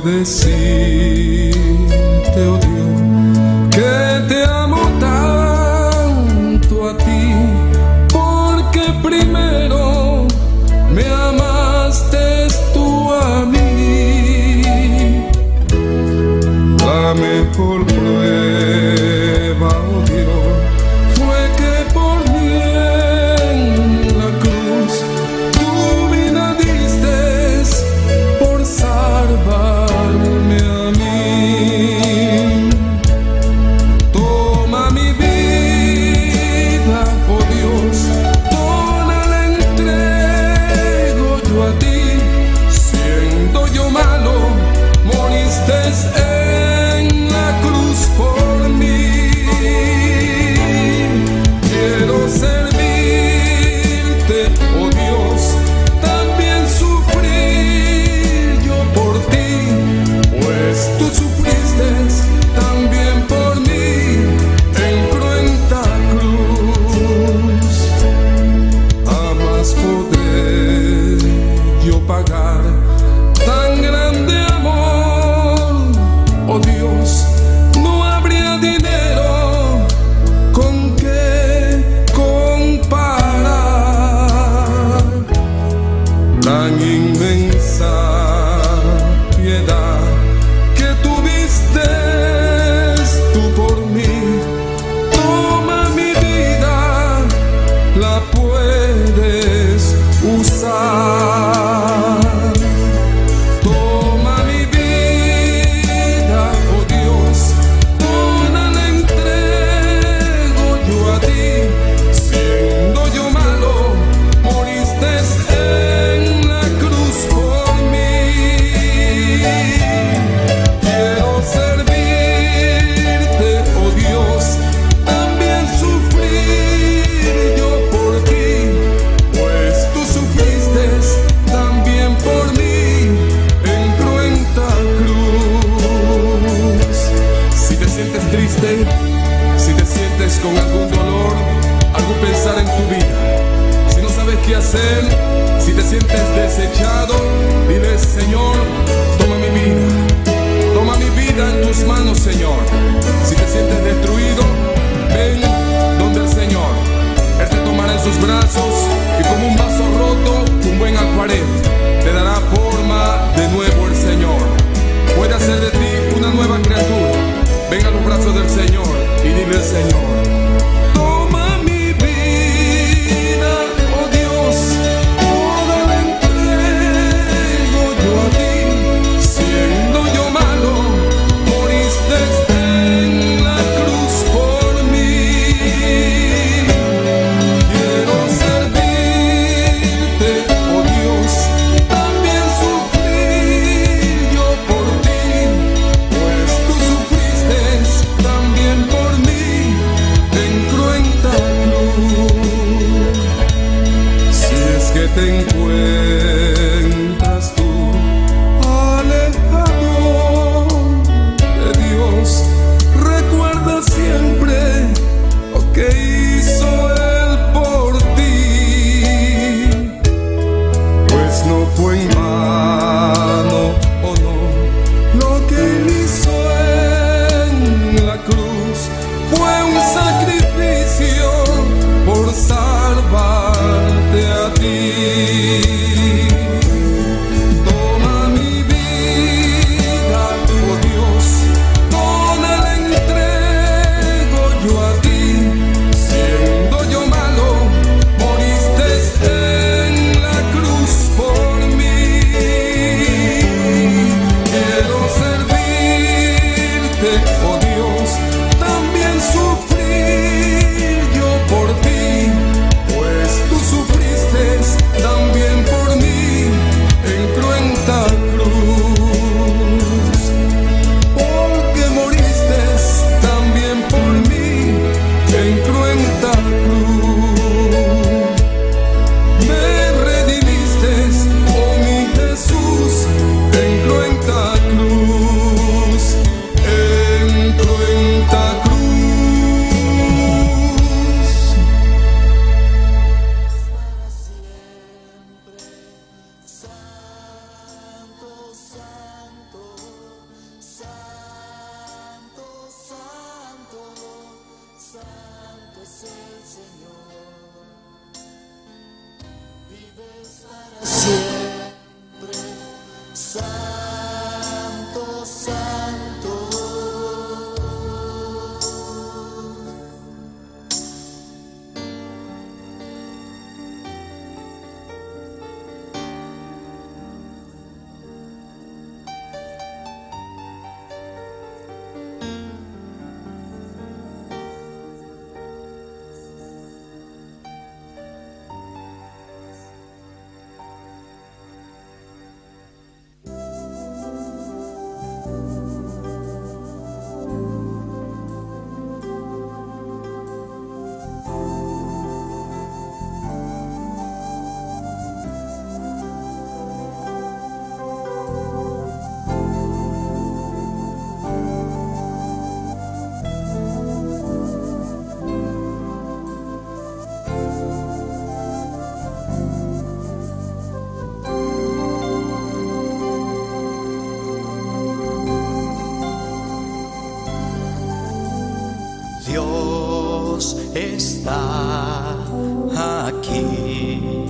decirte, oh Dios, que te amo tanto a ti, porque primero me amaste tú a mí. La mejor prueba, oh Dios, fue que por mí en la cruz tu vida diste por salvarme a mí. Toma mi vida, oh Dios, toda la entrego yo a ti. Siendo yo malo, moriste en la cruz por mí. Quiero servirte, oh Dios, también sufrir yo por ti, pues tú sufriste también por mí en cruenta cruz. Jamás podré yo pagar tan grande amor, oh Dios, no habría dinero con que comparar tan inmensa piedad que tuviste tú por mí. Toma mi vida, la puedes usar. Toma mi vida, oh Dios, toda la entrego yo a ti. Siendo yo malo, moriste en la cruz por mí. Quiero servirte, oh Dios, también sufrir yo por ti, pues tú sufriste también por mí en cruenta cruz. Si te sientes triste, si te sientes con algún dolor, algún pensar en tu vida, si no sabes qué hacer, si te sientes desechado, dile: Señor, toma mi vida en tus manos, Señor. Si te sientes destruido, ven donde el Señor. Él te tomará en sus brazos y como un vaso roto, un buen alfarero, te dará forma de nuevo el Señor. Puede hacer de ti una nueva criatura. Ven a los brazos del Señor y dile al Señor: toma mi vida, oh Dios, toda la entrego yo a ti. Dios está aquí.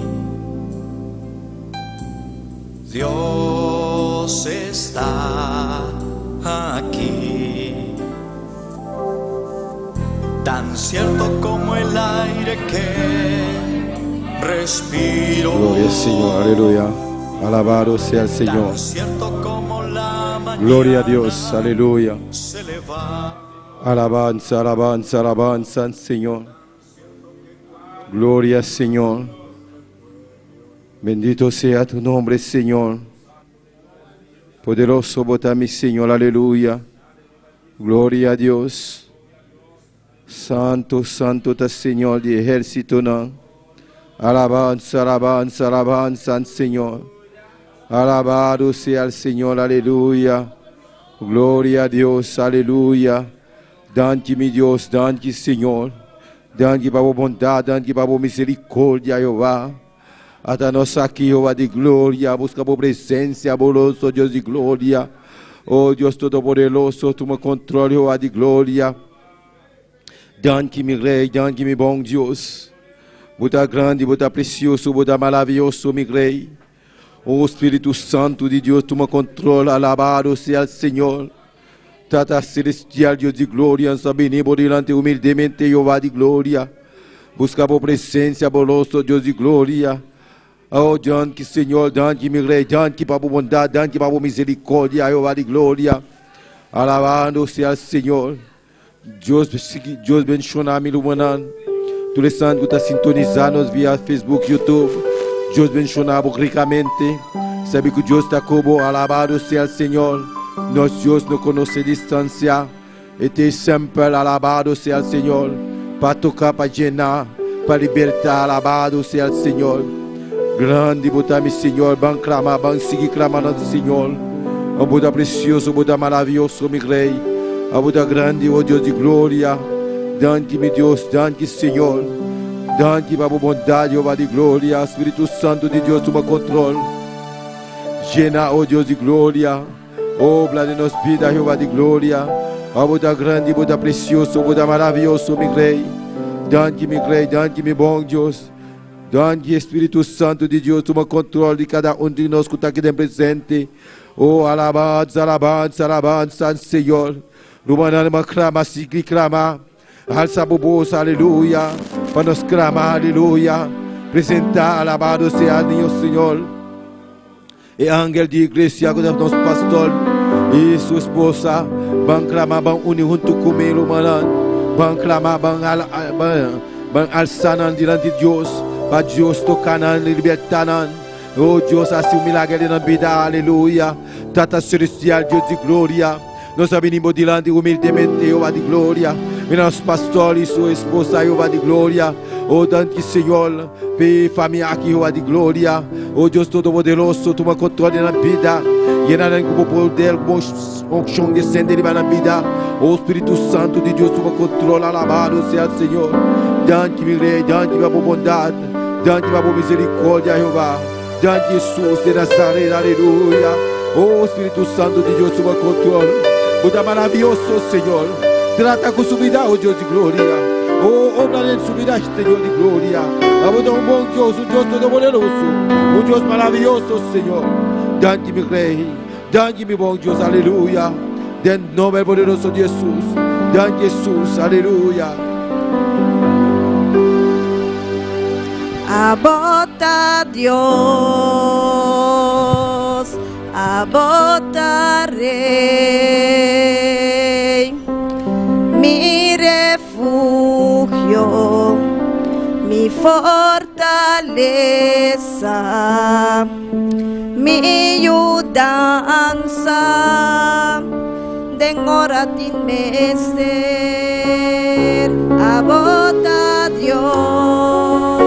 Dios está aquí. Tan cierto como el aire que respiro. Gloria al Señor, aleluya. Alabado sea el Señor. Tan cierto como la mañana. Gloria a Dios, aleluya. Se levanta. Alabanza, alabanza, alabanza al Señor. Gloria al Señor. Bendito sea tu nombre, Señor. Poderoso bota mi Señor, aleluya. Gloria a Dios. Santo, santo está Señor de ejército, ¿no? Alabanza, alabanza, alabanza al Señor. Alabado sea el Señor, aleluya. Gloria a Dios, aleluya. Danke mi Dios, danke Señor. Danke para a bondade, danke para a misericórdia, Jeová. Até nós aqui, Jeová de glória, busca a presença, amoroso Deus de glória. Oh Deus Todo-Poderoso, toma controle, Jeová de glória. Danke mi Rei, danke mi bom Deus. Buta grande, buta precioso, buta maravilhoso, mi Rei. Oh Espírito Santo de Deus, toma controle, alabado seja o Senhor. Tata celestial, Deus de glória, sabemos delante humildemente, Jeová de glória. Busca a presença, amoroso Deus de glória. Oh, danke, Senhor, danke, meu Rei, danke para a bondade, danke para a misericórdia, Jeová de glória. Alabado seja o Senhor. Deus abençoe meu irmão. Tous les santos que estão sintonizados via Facebook, YouTube. Deus abençoe ricamente. Sabe que Deus está como, alabado seja o Senhor. Nosso Deus não conhece distância. E sempre alabado seja o Senhor. Para tocar, para llenar, para libertar, alabado seja o Senhor. Grande Buda, meu Senhor, bem clamar, bem seguir clamando do Senhor. O Buda precioso, o Buda maravilhoso, meu Rei. O Buda grande, o Deus de glória. Danke, meu Deus, danke, Senhor. Danke para a bondade, o de glória. Espírito Santo de Deus, toma controle. Llena, o Deus de glória. Obra de nos vida, Jeová de glória. O Buda grande, o Buda precioso, o Buda maravilhoso, meu Rei. Danke, meu Rei, danke, meu bom Deus. Danke, Espírito Santo de Deus, toma controle de cada de nós que está aqui presente. Oh, alabanza, alabanza, alabanza, Senhor. Lumanama clama, sigli clama. Alça bobosa, aleluia. Para nos clamar, aleluia. Presentar, alabado seja o Senhor. E ángel de igreja, com nosso pastor e sua esposa. Vão clamar, vão unir junto comigo, manan. Vão clamar, vão alçar diante de Deus. Para Deus tocar, libertar. Oh Deus, assim o milagre na vida, aleluia. Tata celestial, Deus de glória. Nós venimos diante humildemente, Jeová de glória. Meus pastores, sua esposa, Jeová de glória. Oh, danke, Senhor, pe família aqui, Jeová de glória. Oh Deus Todo-Poderoso, toma controle na vida. Llenar com o poder, com o chão descender na vida. Oh Espírito Santo de Deus, toma controle, alabado seja o Senhor. Danke, meu Rei, danke para a bondade. Danke para a misericórdia, Jeová. Danke, Jesus de Nazaré, aleluia. Oh Espírito Santo de Deus, toma controle. Buda maravilhoso, Senhor. Trata com sua vida, oh Deus de glória. Oh, obra de sua vida, Senhor de glória. Abuda um bom Deus, um Deus todo-poderoso. Um Deus maravilhoso, Senhor. Danke, meu Rei. Danke, meu bom Deus, aleluia. Em nome poderoso de Jesus. Danke, Jesus, aleluia. Abota Dios, abota Rey, mi refugio, mi fortaleza, mi ayudanza, den hora din mester, abota Dios.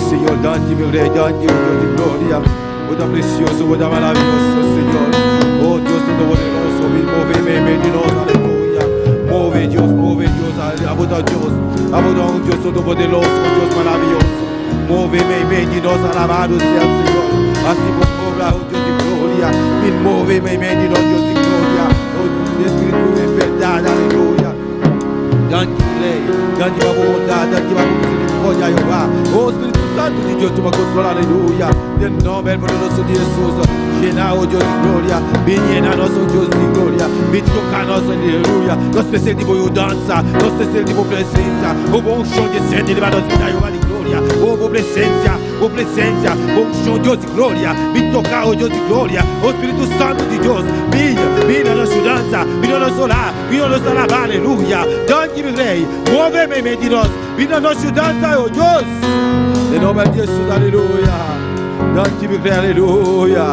Señor, dante mi Rey, dante Dios de gloria. Boda precioso, boda maravilloso, Señor. Oh Dios todopoderoso, móveme, Dios, aleluya. Move Dios, aboda Dios un Dios todopoderoso, un Dios maravilloso. Móveme, Dios, alabado sea el Señor. Así por obra, oh Dios de gloria. Móveme, Dios de gloria. Oh Espíritu en verdad, aleluya. Dante Rey, dante la bondad, dante la misericordia, Jehová. Oh Espíritu Santo de Dios, toma control, aleluya. Del nombre poderoso de Jesús. Llena, oh Dios de gloria. Ven llena-nos, oh Dios de gloria. Ven tocar-nos, aleluia. Nós precisamos de dança, nós precisamos de presença. O bom chão descende, ele vai nos dar, Jehová de glória. Oh presença, bom chão, Deus de glória. Vem tocar, oh Deus de glória. O Espírito Santo de Deus, vem na nossa dança, vem na nossa orar, vem na nossa alabar, aleluia. Dante-me, Rei, move-me de nós, vem na nossa dança, oh Deus. Em nome de Jesus, aleluia. Dante-me, Rei, aleluia.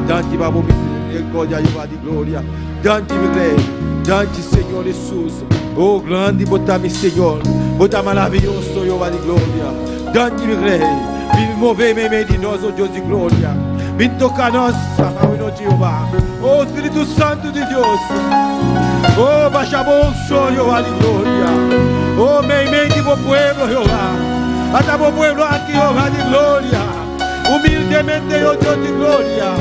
Dante va misericórdia, Jeová de glória. Dante-me, Rei, dante, Senhor Jesus. Oh, grande, bota-me, Senhor. Bota maravilhoso, Jeová de glória. Dante-me, Rei. Vem mover-me meio de nós, oh Deus de glória. Vem tocar nós, Jeová. Oh, Espírito Santo de Deus. Oh, baixa a mão, Jeová de glória. Oh, meio de meu pueblo, Jeová. Hasta meu pueblo aqui, Jeová de glória. Humildemente, oh Deus de glória.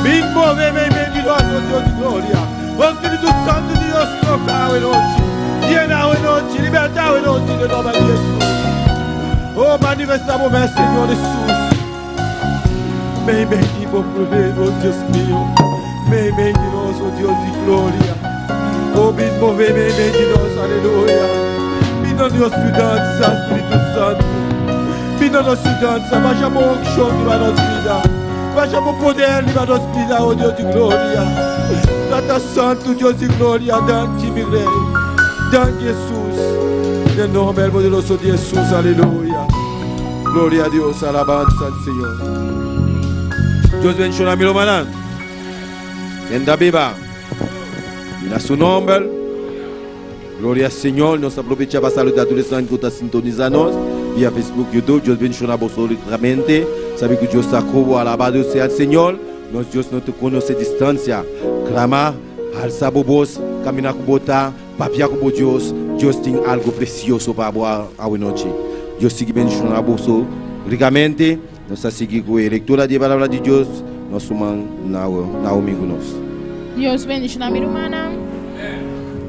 Vem mover-me meio de nós, oh Deus de glória. O Espírito Santo de Deus tocar em noite. Llena em noite, libertar em noite, em nome de Jesus. Oh, manifestamos, meu Senhor Jesus. Vem de meu poder, oh Deus meu. Vem de nós, oh Deus de glória. Oh, vem mover-me meio de nós, aleluia. Vem na nossa dança, Espírito Santo. Vem na nossa dança, baixa a mão que show de nossa vida. Baixa o poder de nossa vida, oh Deus de glória. Tata Santo, Deus de glória, dante-me, Rei. Dante Jesus. Em nome poderoso de Jesus, aleluia. Glória a Deus, alabanza al Señor. Dios bendiga a mi hermana. En la viva. En su nombre. Gloria al Señor. Nos aprovechamos para saludar a todos los que están sintonizando vía Facebook, YouTube. Dios bendiga a vosotros realmente. Sabe que Dios está como alabado sea el Señor. Nos Dios no te conoce distancia. Clama, alza voz, camina con bota, papia con Dios. Dios tiene algo precioso para vos a hoy noche. Dios sigue bendicionando a vosotros ricamente. Nos sigue con la lectura de la palabra de Dios. Nos suman na domingo nos. Deus bendiga a minha irmã.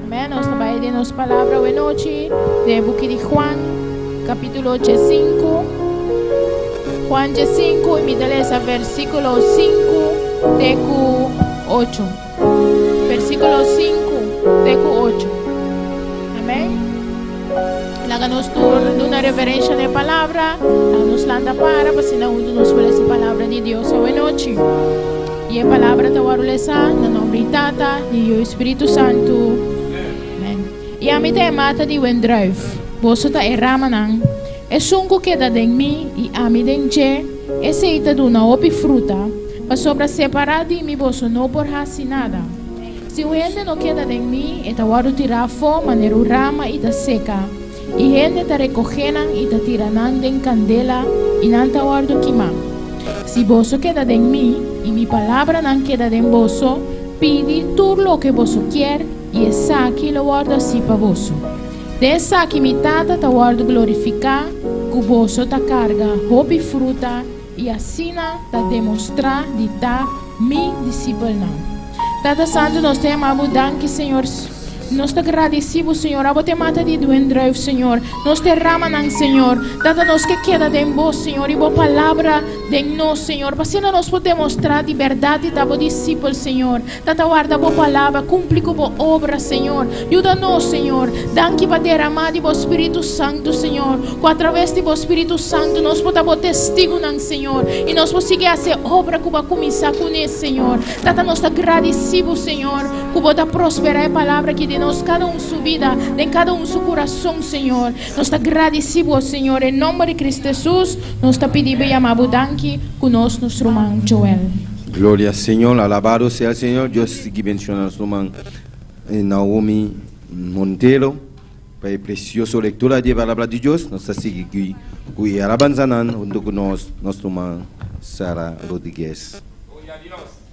Amém. Nós trabalhamos de nossa palavra hoje noite, de book de Juan, capítulo 5. Juan 5, e me dá versículo 5, teco 8. Versículo 5, teco 8. Amém. Lá nos dá uma reverência de palavra, nos landa para se não nos fala essa palavra de Deus hoje noite. E a palavra da warulesa, no nome de Tata e do Espírito Santo. Amém. E a mim te mata de wendrive, você tá erramanang. É sunco que dá em mim e a mim denche, é seita do na opi fruta, para sobra separar de mim você não por assim nada. Se o gente não queda em mim, é ta waru tirar fo maneira rama e ta seca. E gente ta recogendo e ta tirando em candela e não ta waru queimar. Se você queda em mim e minha palavra não queda em você, pede tudo o que você quer e essa aqui lo guarda assim para você. Dessa aqui me tata ta guarda glorificar, que você ta carga roupa e fruta e assim ta demonstrar de ta mi discípulo não. Tata Santo, nós te amamos, danke, Senhor. Nós te agradecemos, Senhor. A você mata de duendrive, Senhor. Nós te ramanang, Senhor. Tata nos que queda de vós, Senhor. E boa palavra de nós, Senhor. Para assim nós podemos mostrar de verdade da vossa discípulo, Senhor. Tata guarda boa palavra, cumpre com boa obra, Senhor. Ajuda-nos, Senhor. Danke para derramar de vosso Espírito Santo, Senhor. Que através de vosso Espírito Santo nós podemos testigo, Senhor. E nós podemos fazer obra que vai começar com isso, Senhor. Tata nos te agradecemos, Senhor. Que vai prosperar a palavra que de nós, cada sua vida, em cada seu coração, Senhor. Nós te agradecemos, Senhor, em nome de Cristo Jesus. Nós te pedimos e amamos, danke, conosco nosso irmão Joel. Glória ao Senhor, alabado seja o Senhor. Deus siga bendicionando nosso irmão Naomi Monteiro. Para a preciosa leitura da palavra de Deus, nós seguimos com a alabanza junto com nosso irmão Sara Rodrigues.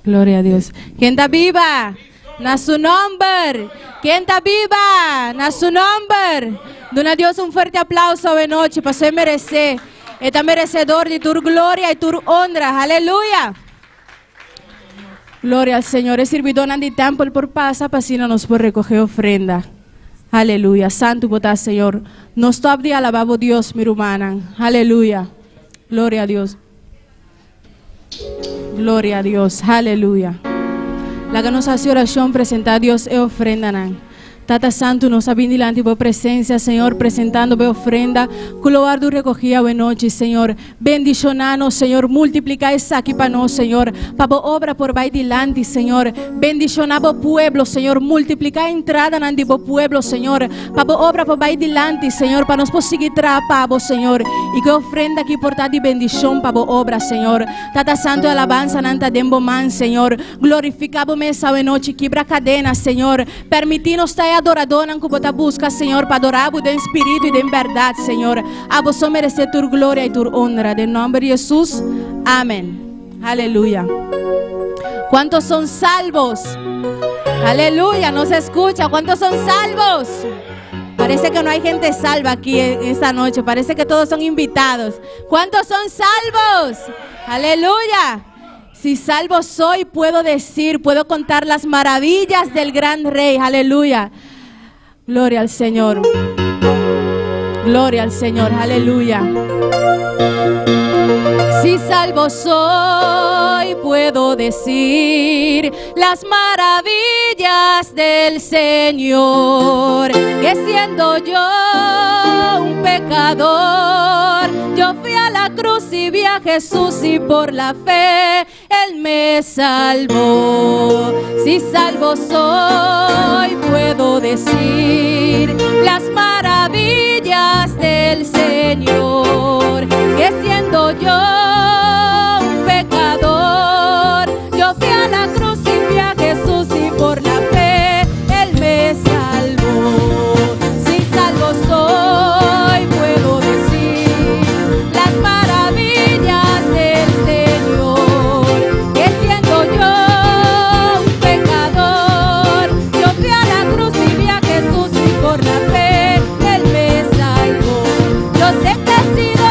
Glória a Deus. Quem está viva? Na su nombre. Quem está viva? Na su nombre. Dona a Deus forte aplauso hoje noite para você merecer. Está merecedor de tu glória e tu honra. Aleluia. Glória ao Senhor. Es servidor de templo por pasa, para assim nos por recoger ofrenda. Aleluia. Santo botar, Senhor. Nos top de alababo Deus, mi hermana. Aleluia. Glória a Deus. Glória a Deus. Aleluia. La que nos hace oración, presenta a Dios e ofrenda. Tata Santo, nos vindo delante de tu presencia, Señor, presentando tu ofrenda, que lo guardo recogida hoy noche, Señor. Bendicionanos, Señor, multiplica esa aquí para nosotros, Señor. Para obra por vai delante, Señor. Bendicionar pueblo, Señor. Multiplica entrada en tu pueblo, Señor. Para obra por vai delante, Señor. Para nos conseguir trabajo, Señor. Y que ofrenda aquí portar de bendición para obra, Señor. Tata Santo, alabanza nanta dembo man, Señor. Glorificamos mesa hoy noche, quebra cadena, Señor. Permitirnos estar adorador que você busca, Senhor, para adorar em espírito e em verdade, Senhor. A você merecer tua glória e tua honra. Em nome de Jesus. Amém. Aleluia. ¿Cuántos son salvos? Aleluya. ¿Nos escucha? ¿Cuántos son salvos? Parece que no hay gente salva aquí esta noche. Parece que todos son invitados. ¿Cuántos son salvos? Aleluya. Si salvo soy, puedo decir, puedo contar las maravillas del gran Rey. Aleluya. Gloria al Señor. Gloria al Señor. Aleluya. Si salvo soy, puedo decir las maravillas del Señor. Que siendo yo un pecador, yo fui a la cruz y vi a Jesús y por la fe Él me salvó. Si salvo soy, puedo decir las maravillas del Señor. Que siendo yo un pecador, yo fui a la cruz y vi a Jesús y por la fe Él me salvó. Si salvo soy, puedo decir las maravillas del Señor. Que siendo yo un pecador, yo fui a la cruz y vi a Jesús y por la fe Él me salvó. Yo sé que he sido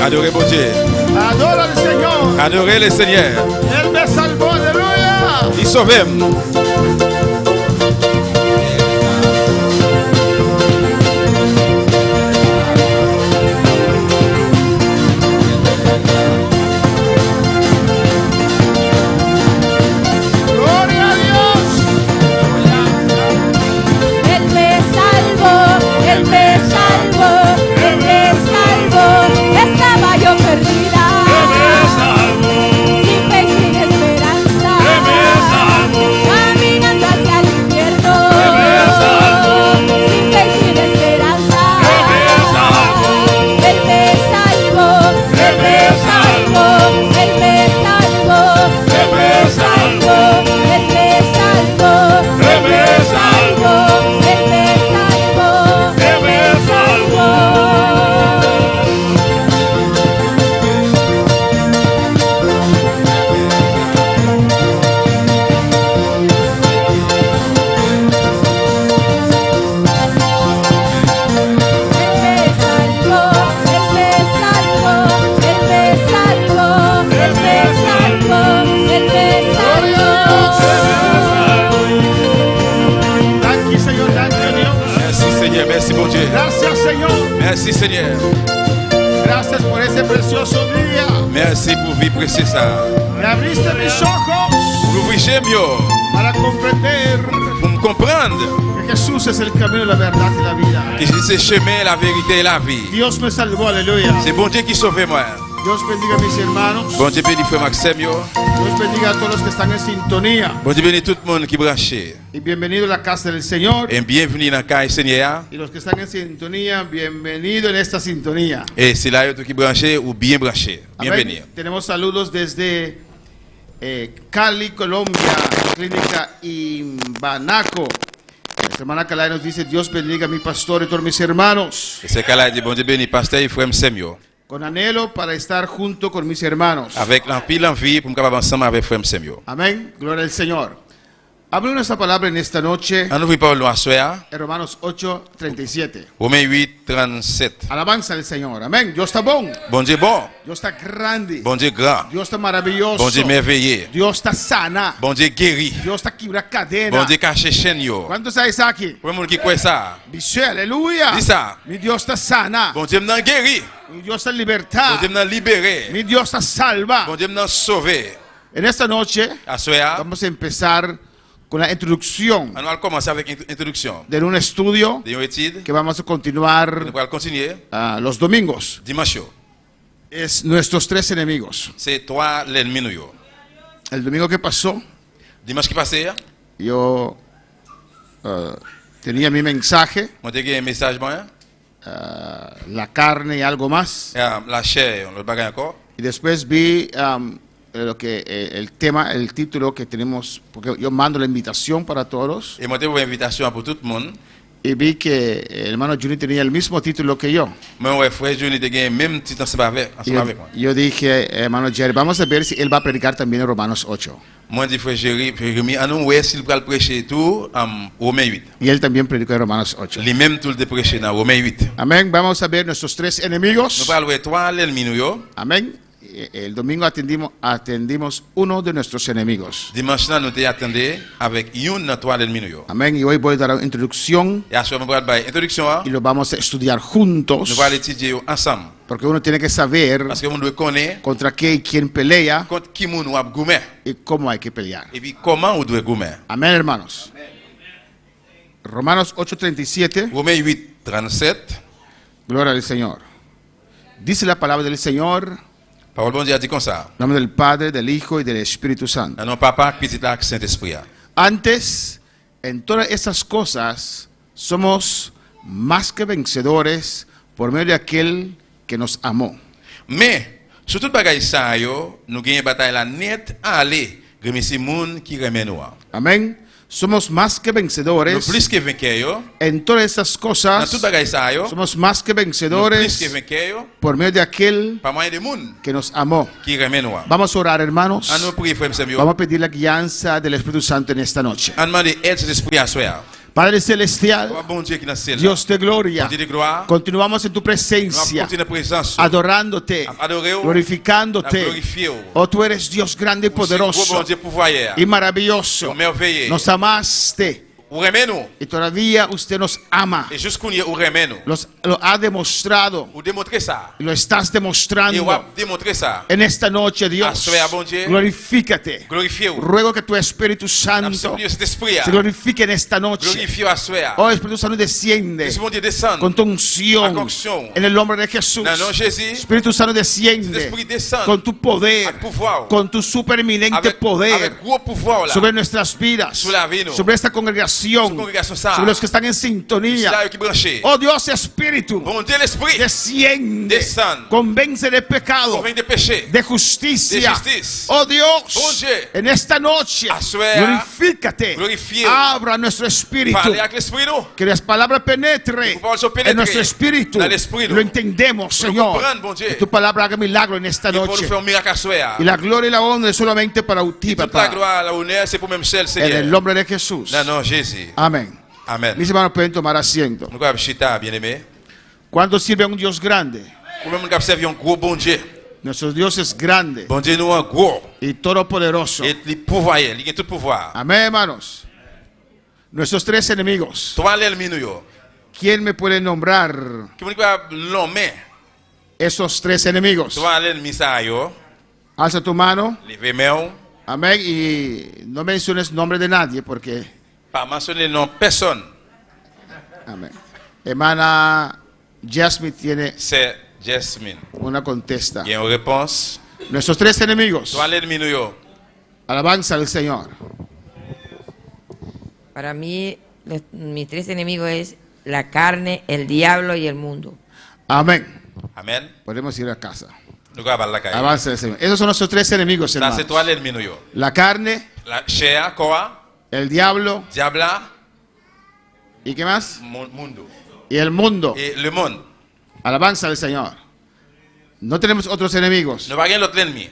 Adorez mon Dieu. Adora al Señor. Adorez le Seigneur. Él me salvó, aleluya. Il sauve. Gloria a Dios. Él me salvó, Él me salvó, Él me salvó. Estaba yo perdida, sin fe y sin esperanza, caminando hacia el infierno, sin fe y sin esperanza. Él me salvó, Él me salvó, Él me salvó, Él me salvó, Él me salvó, Él me salvó, Él me salvó, Él me salvó. Thank you, Señor. Thank you, Dios. Merci Seigneur. Merci mon Dieu. Gracias, Señor. Merci Seigneur. Gracias por ese precioso día. Merci pour vie précieuse ça. Me abriste mis ojos Pour ouvrir mieux. para comprender Pour me comprendre que Jesús es el camino, la verdad y la vida. que c'est le chemin, la vérité et la vie. Dios me salvó, aleluya. C'est bon Dieu qui sauve moi. Dios bendiga a mis hermanos. Bon Dieu bénit frère Maxime yo. Dios bendiga a todos los que están en sintonía. Bon Dieu bénit tout le monde qui branché. Y bienvenido a la casa del Señor. Et bienvenue dans le cas Seigneur. Y los que están en sintonía, bienvenido en esta sintonía. Et c'est là tout qui branché ou bien branché. Amén. Bienvenue. Tenemos saludos desde Cali, Colombia, Clínica Imbanaco. Nuestra hermana Calay nos dice: Dios bendiga a mi pastor y todos mis hermanos. Et c'est là dit bon Dieu bénit pasteur et frère Maxime yo. Con anhelo para estar junto con mis hermanos. Avec l'empile envie pour me capable ensemble avec frère Maxime yo. Amén. Gloria al Señor. Hablo esta palabra en esta noche On ouvre parole à soir. en Romanos 8:37. Romains 8, 37. Alabanza al Señor. Amén. Dios está bon. Bon Dieu bon. Dios está grande. Bon Dieu grand. Dios está maravilloso. Bon Dieu merveilleux. Dios está sana. Bon Dieu guéri. Dios está quebra cadena. Bon Dieu caché chaîne yo. ¿Cuántos hay aquí? Pour le monde qui croit ça. Dice aleluya. Dis ça. Mi Dios está sana. Bon Dieu m'en guéri. Mi Dios está en Bon libertad. Dieu m'en libéré. Mi Dios está salva. Bon Dieu m'en sauvé. En esta noche À soir, vamos a empezar con la introducción on va commencer avec une introduction de un estudio d'une étude. que vamos a On continuar va continuer los domingos. dimanche. Es nuestros tres enemigos. C'est toi l'ennemi nous yo. El domingo que pasó, Dimanche qui passé, yo tenía mi mensaje, moi j'ai un message moi. la carne y algo más. La chair, on le bagaille encore. Y después vi lo que el tema, el título que tenemos, porque yo mando la invitación para todos, Et moi j'ai une invitation pour tout le monde. y vi que el hermano Juni tenía el mismo título que yo. Moi ouais frère Johnny te gagne même titre ensemble avec moi. Yo dije, hermano Jerry, vamos a ver si él va a predicar también en Romanos 8. Moi dit frère Jérémy, à nous ouais s'il va le prêcher tout Romains 8. Y él también predicó en Romanos 8. Lui même tout le prêcher dans Romains 8. Amén. Vamos a ver nuestros tres Nous enemigos. parlons de toi l'ennemi nous yo. Amén. El domingo atendimos uno de nuestros enemigos. Dimanche là nous t'attendons avec une de toi l'ennemi nous yo. Amén. Y hoy voy a dar una introducción Et à ce moment là introduction y lo vamos a estudiar juntos, nous allons étudier ensemble porque uno tiene que saber parce que on doit connaître contra qué y quién pelea contre qui nous a gourmet y cómo hay que pelear. et puis comment on doit gourmet. Amén, hermanos. Romanos 8:37. Romains 8, 37. Gloria al Señor. Dice la palabra del Señor, Parole bon Dieu a dit comme ça. en nombre del Padre, del Hijo y del Espíritu Santo. À non papa, petit là, Saint-Esprit. Antes, en todas esas cosas, somos más que vencedores por medio de aquel que nos amó. Mais, sur toute bagaille ça, yo, nous gagnons bataille la net à aller. Remercier moun qui remet nous. Amén. Somos más que Nous vencedores plus que vainqueurs, yo. en todas esas Dans cosas. toute bagaille ça, yo. Somos más que Nous plus vencedores que vainqueurs, yo. por medio de aquel Par moyen de moun que nos amó. qui remet nous. Vamos a orar, hermanos. À nous prier, frère Samuel. Vamos a pedir la guianza del Espíritu Santo en esta noche. À demander aide cet esprit à soi. Padre Celestial, Bon Dieu qui est dans le ciel. Dios de gloria, Bon Dieu de gloire. continuamos en tu Nous presencia, continuons présence. adorándote, Adorer, glorificándote. glorifier. Oh, tú eres Dios grande y Bon poderoso Dieu pouvoyeur. y maravilloso. Merveilleux. Nos amaste Ou remet nous. y todavía usted nos ama. Et jusqu'où ou remet nous. Lo ha demostrado Ou démontrer ça. y lo estás Et demostrando ou a démontrer ça. en esta noche, Dios. Assoya, bon Dieu. Glorifícate. Glorifier. Ruego que tu Espíritu Santo Absolument cet esprit. se glorifique en esta noche. Glorifier à soi. Oh, Espíritu Santo, desciende Que ce bon Dieu descende. con tu unción Con onction. en el nombre de Jesús. Dans le nom de Jésus. Espíritu Santo, Cet desciende esprit descende. con tu poder, Avec pouvoir. con tu supereminente Avec poder gros pouvoir là. sobre nuestras vidas, Sobre la vida, no. sobre esta congregación, Su congregación sa. sobre los que están en sintonía. Là qui branché. Oh Dios, Espíritu, Bon Dieu l'esprit. desciende, Descende. convence de pecado, Convainc des péchés. de justicia. De justicia. Oh Dios, Bon Dieu. en esta noche, Assuea. glorifícate, Glorifié. abra nuestro espíritu, Parlez avec l'esprit nous. que las palabras penetre Que tu parole soit pénétrée en nuestro espíritu, dans l'esprit, lo entendemos, Pour Señor, comprendre, bon Dieu. que tu palabra haga milagro en esta Et pour nous noche, faire un miracle à soi. y la gloria y la honra es solamente para ti, Toute la papá, gloire, l'honneur, c'est pour même seul en Seigneur. el nombre de Jesús. Non, non, Jésus. Amén. Amen. Mis hermanos pueden tomar asiento. Nous avons chita, bien aimé. ¿Cuándo sirve a un Dios grande? Pour même nous avons servi un gros bon Dieu. Nuestro Dios es grande Bon Dieu nous un gros. y todopoderoso. Et il pouvoyait, il a tout pouvoir. Amén, hermanos. Nuestros tres enemigos. Toi l'ennemi nous yo. ¿Quién me puede nombrar Qui veut pas l'homme. esos tres enemigos? Toi l'ennemi ça yo. Alza tu mano. Levez main. Amén. Y no menciones nombre de nadie porque... Pas mentionner le nom de personne. Amén. Hermana Jasmine tiene C'est Jasmine. una contesta. Il y a une réponse. Nuestros tres enemigos. Toi l'ennemi nous yo. Alabanza al Señor. Para mí, mis tres enemigos es la carne, el diablo y el mundo. Amén. Amen. Podemos ir a casa. Nous avons la caille. Alabanza al Señor. Esos son nuestros tres enemigos, Ça hermanos. c'est toi l'ennemi nous yo. La carne, La chair, quoi? el diablo Diabla, y ¿qué más? mundo. Y el mundo. Et le monde. Alabanza al Señor. No tenemos otros enemigos. Nous avons l'autre ennemi.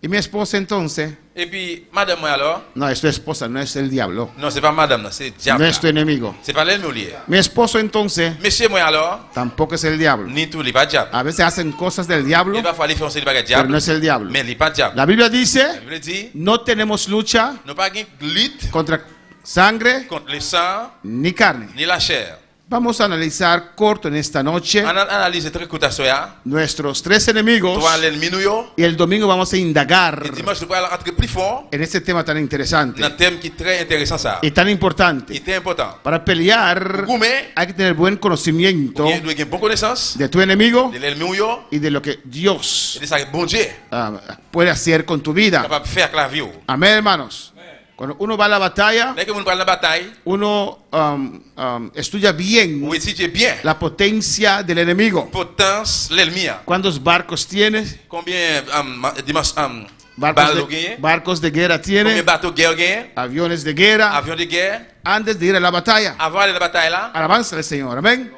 Y mi esposa entonces, Et puis, madame, moi alors? no, es tu esposa, no es el diablo, Non, c'est pas madame, non, c'est diable. no es tu enemigo. C'est pas l'ennemi lié. Mi esposo entonces Monsieur, moi alors? tampoco es el diablo. Ni tout, il pas diable. A veces hacen cosas del diablo, Il va falloir faire un bagage pero diable. no es el diablo. Mais il pas diable. La Biblia dice, La Bible dit, no tenemos lucha nous pas de lutte contra sangre contre le sang ni carne. ni la chair. Vamos a analizar corto en esta noche On analyse très court à soi. nuestros tres enemigos Toi, l'ennemi nous yo. y el domingo vamos a indagar Et dimanche, nous allons entrer plus fort en este tema tan interesante dans un thème qui est très intéressant ça. y tan importante. Il est important. Para pelear Gourmet, hay que tener buen conocimiento il doit avoir une bonne connaissance de tu enemigo de l'ennemi yo y de lo que Dios et de ça bon Dieu puede hacer con tu vida. capable de faire avec la vie. Amén, hermanos. Cuando uno va a la batalla, Dès que vous parlez de la bataille, uno estudia bien vous étudiez bien la potencia del enemigo. potence l'ennemi. ¿Cuántos barcos tienes? Combien dimanche Barcos barcos de guerra combien tiene, bateaux guerre gain, aviones de guerra, avions de guerre, antes de ir a la batalla. avant de la bataille là, Alabanza al Señor, amén.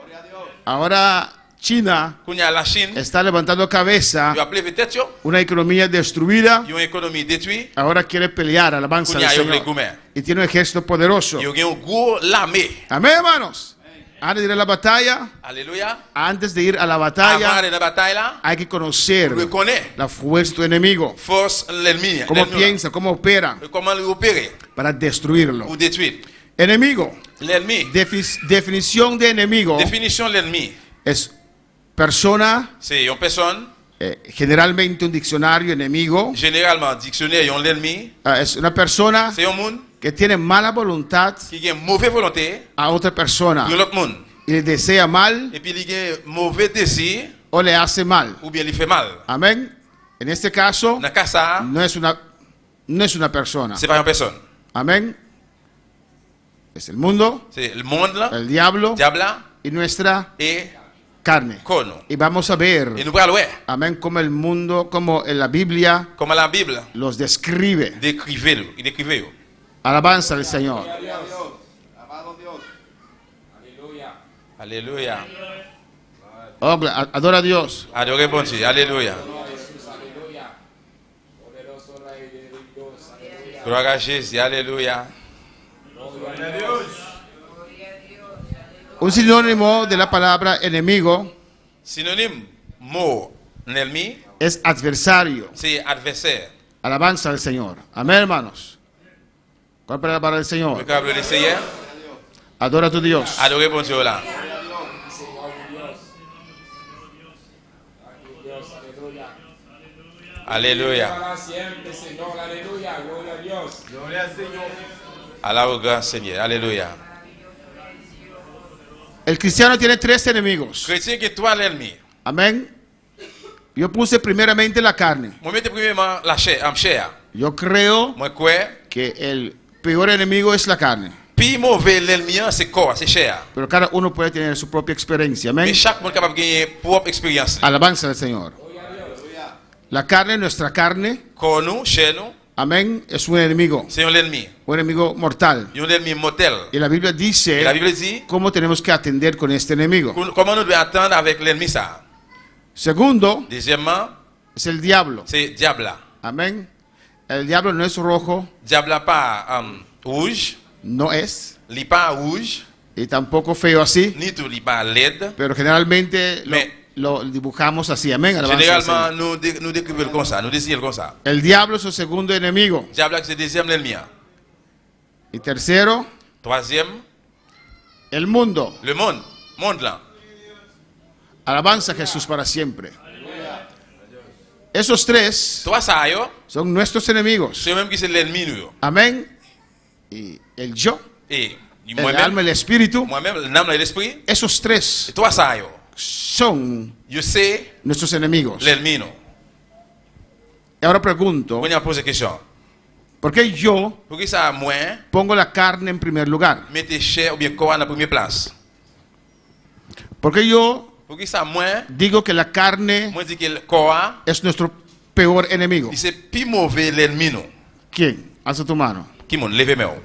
Ahora China quand il y a la Chine, está levantando cabeza, il a appelé peut-être yo, una economía destruida, il y a une économie détruite, ahora quiere pelear, alabanza quand il y al a eu les Señor. gourmets. Y tiene un ejército poderoso. Il y a un gros l'armée. Amén, hermanos. Antes de ir a la batalla, Alléluia. antes de ir a la Avant batalla, de la bataille là, hay que conocer on reconnaît la fuerza de tu enemigo, force l'ennemi. cómo l'ennemi, piensa, cómo opera comment l'opérer para destruirlo. ou détruire. Enemigo, L'ennemi. definición de enemigo Définition de l'ennemi. es persona, C'est une personne, generalmente un diccionario enemigo, généralement dictionnaire, ils ont l'ennemi. es una persona C'est un monde que tiene mala voluntad qui a une mauvaise volonté a otra persona pour l'autre monde. y le desea mal Et puis il a un mauvais désir o le hace mal. ou bien il fait mal. Amén. En este caso, Dans le cas ça, no es una persona. c'est pas une personne. Amén. Es el mundo, C'est le monde là, el diablo diable là, y nuestra et carne. Cono. Y vamos a ver, Et nous allons voir amén, como el mundo, como en la Biblia comment la Bible los describe. décrivait. Il décrivait. Alabanza al Señor. Alléluia. Oh, adora a Dios. Adorez bon Dieu. Alléluia. Gloire à Jésus. Alléluia. Un sinónimo de la palabra enemigo Synonyme mot ennemi, es adversario. c'est adversaire. Alabanza al Señor. Amén, hermanos. ¿Cuál es la palabra del Señor? Vocable du Seigneur, Adora a tu Dios. adorez bon Dieu là. Alléluia. Alaba au grand Seigneur. Alléluia. El cristiano tiene tres enemigos. Chrétien qui est toi l'ennemi. Amén. Yo puse primeramente la carne. Moi mettez premièrement la chair, en chair. Yo creo Moi quoi? que el peor enemigo es la carne. Puis mauvais l'ennemi c'est corps, c'est chair. Pero cada uno puede tener su propia experiencia. Amén. Mais chaque monde capable de gagner propre expérience. Alabanza al Señor. La carne, nuestra carne, Corps nous, chair nous, amén, es un enemigo mortal. un ennemi mortel. Y la Biblia Et dice la Bible dit cómo tenemos que atender con este enemigo. comment nous devons attendre avec l'ennemi ça. Segundo, Deuxièmement, es el diablo. c'est diable. Amén. El diablo no es rojo, Diable pas rouge, no es, li pas rouge, y tampoco feo así, ni tout li pas laid. pero generalmente Me- lo dibujamos así. Amén. Alabanza al Généralement, Señor. nous décrivons comme ça, nous dessinons comme ça. El diablo es su segundo enemigo. Diable c'est le deuxième ennemi. Y tercero, Troisième, el mundo. le monde là. Alabanza a Jesús para siempre. Esos tres Toi ça yo, son nuestros enemigos. c'est même qui c'est l'ennemi nous. Amén. Y el yo, Et el alma, moi-même, el espíritu, l'âme et l'esprit, esos tres et toi ça yo. son Je sais nuestros enemigos. l'ennemi nous. Y ahora pregunto, On y a posé question. ¿por qué yo Pour que ça moi pongo la carne en primer lugar? mettez chair ou bien corps à la première place. ¿Por qué yo Pour que ça moi digo que la carne moi dis que le corps es nuestro peor enemigo? c'est plus mauvais l'ennemi nous. ¿Quién? Alza tu mano. Qui mon levez moi.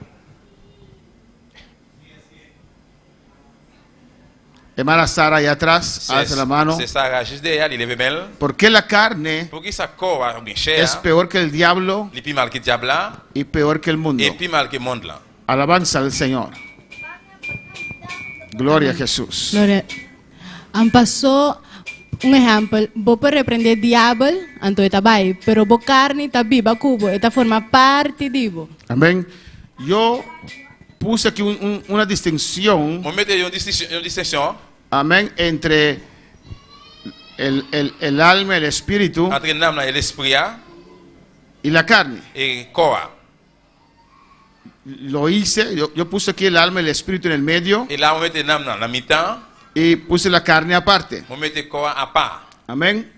Hermana Sara, allá atrás, alza la mano. C'est ça juste derrière, il levez belle. ¿Por qué la carne Pour que ça corps ou bien chair es peor que el diablo les plus mal que diable là y peor que el mundo? et plus mal que monde là. Alabanza al Señor. Gloria a Jesús. Gloria. Han pasó un ejemplo, vos puedes reprender diablo, anto está bai, pero vos carne está viva cubo, esta forma parte divo. Amén. Yo puse aquí una distinción, On mettez une distinction amén, entre el alma, el espíritu entre l'âme et l'esprit y la carne. et corps. Lo hice, yo puse aquí el alma y el espíritu en el medio Et là on mettez l'âme dans la mi-temps, y puse la carne aparte. on mettez corps à part. Amén.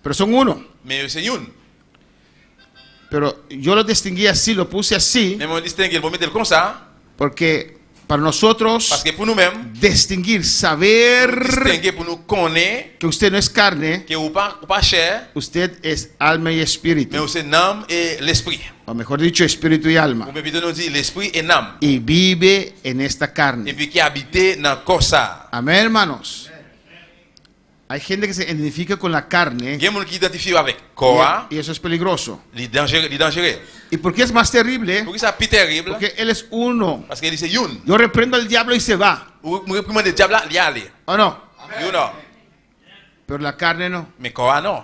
Pero son uno. Mais c'est une. Pero yo lo distinguí así, lo puse así, Mais on distingue, on mettez comme ça porque para nosotros parce que pour nous-mêmes distinguir, saber distinguer pour nous connaître que usted no es carne, que ou pas chair, usted es alma y mais espíritu. aussi l'âme et l'esprit. O mejor dicho, espíritu y alma. Ou bien plutôt nous dit l'esprit et l'âme. Y vive en esta Et carne. puis qui habite dans le corps ça. Amén, hermanos. Hay gente que se identifica con la carne Il y a des gens qui identifient avec corps, y eso es peligroso. les dangereux. ¿Y por qué es más terrible? Pour que ça plus terrible, Porque él es uno. parce qu'il dit une. Yo reprendo al diablo y se va. Ou reprimand le diable, il y aller. ¿O no? You know. Pero la carne no. Mais corps non.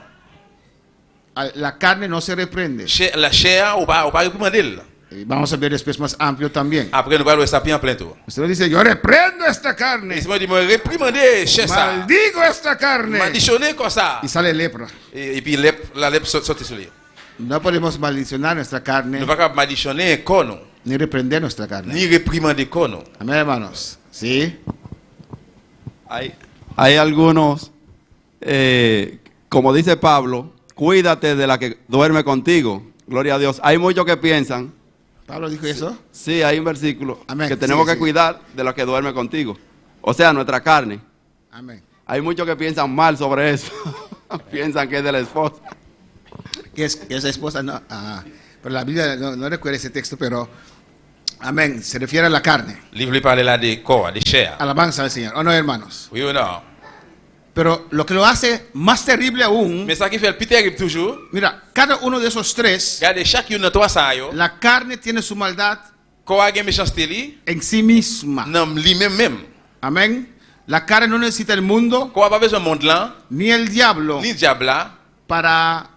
La carne no se reprende. La chair ou pas reprimander. Y vamos a ver después más amplio también. Après nous allons ça en plein tour. Usted dice, yo reprendo esta carne. Et moi dit moi reprimander chair ça. Maldigo esta carne. Malditionner comme ça. Y sale lepra. Et puis la lèpre saute sur lui. No podemos maldicionar nuestra carne Nous ne pouvons pas malditionner corps non, ni reprender nuestra carne. ni reprimander corps non. Amén, hermanos. ¿Sí? Hay algunos, como dice Pablo, cuídate de la que duerme contigo. Gloria a Dios. Hay muchos que piensan, ¿Pablo dijo eso? sí, hay un versículo, Amén. que tenemos Sí, que sí. cuidar de la que duerme contigo. O sea, nuestra carne. Amén. Hay muchos que piensan mal sobre eso. Piensan que es de la esposa. Que esa esposa no. Pero la Biblia no recuerda ese texto, pero. Amén. Se refiere a la carne. Livre lui parle là de corps, de chair. Alabanza al Señor. ¿O no, hermanos? Oui ou non? Pero lo que lo hace más terrible aún. Mais ça qui fait le plus terrible toujours, Mira, cada uno de esos tres, regardez chacune de toi ça yo, la carne tiene su maldad Koa gen méchanceté li, en sí misma. nan li même. Amén. La carne no necesita el mundo Koa pas besoin monde là, ni el diablo ni diable là, para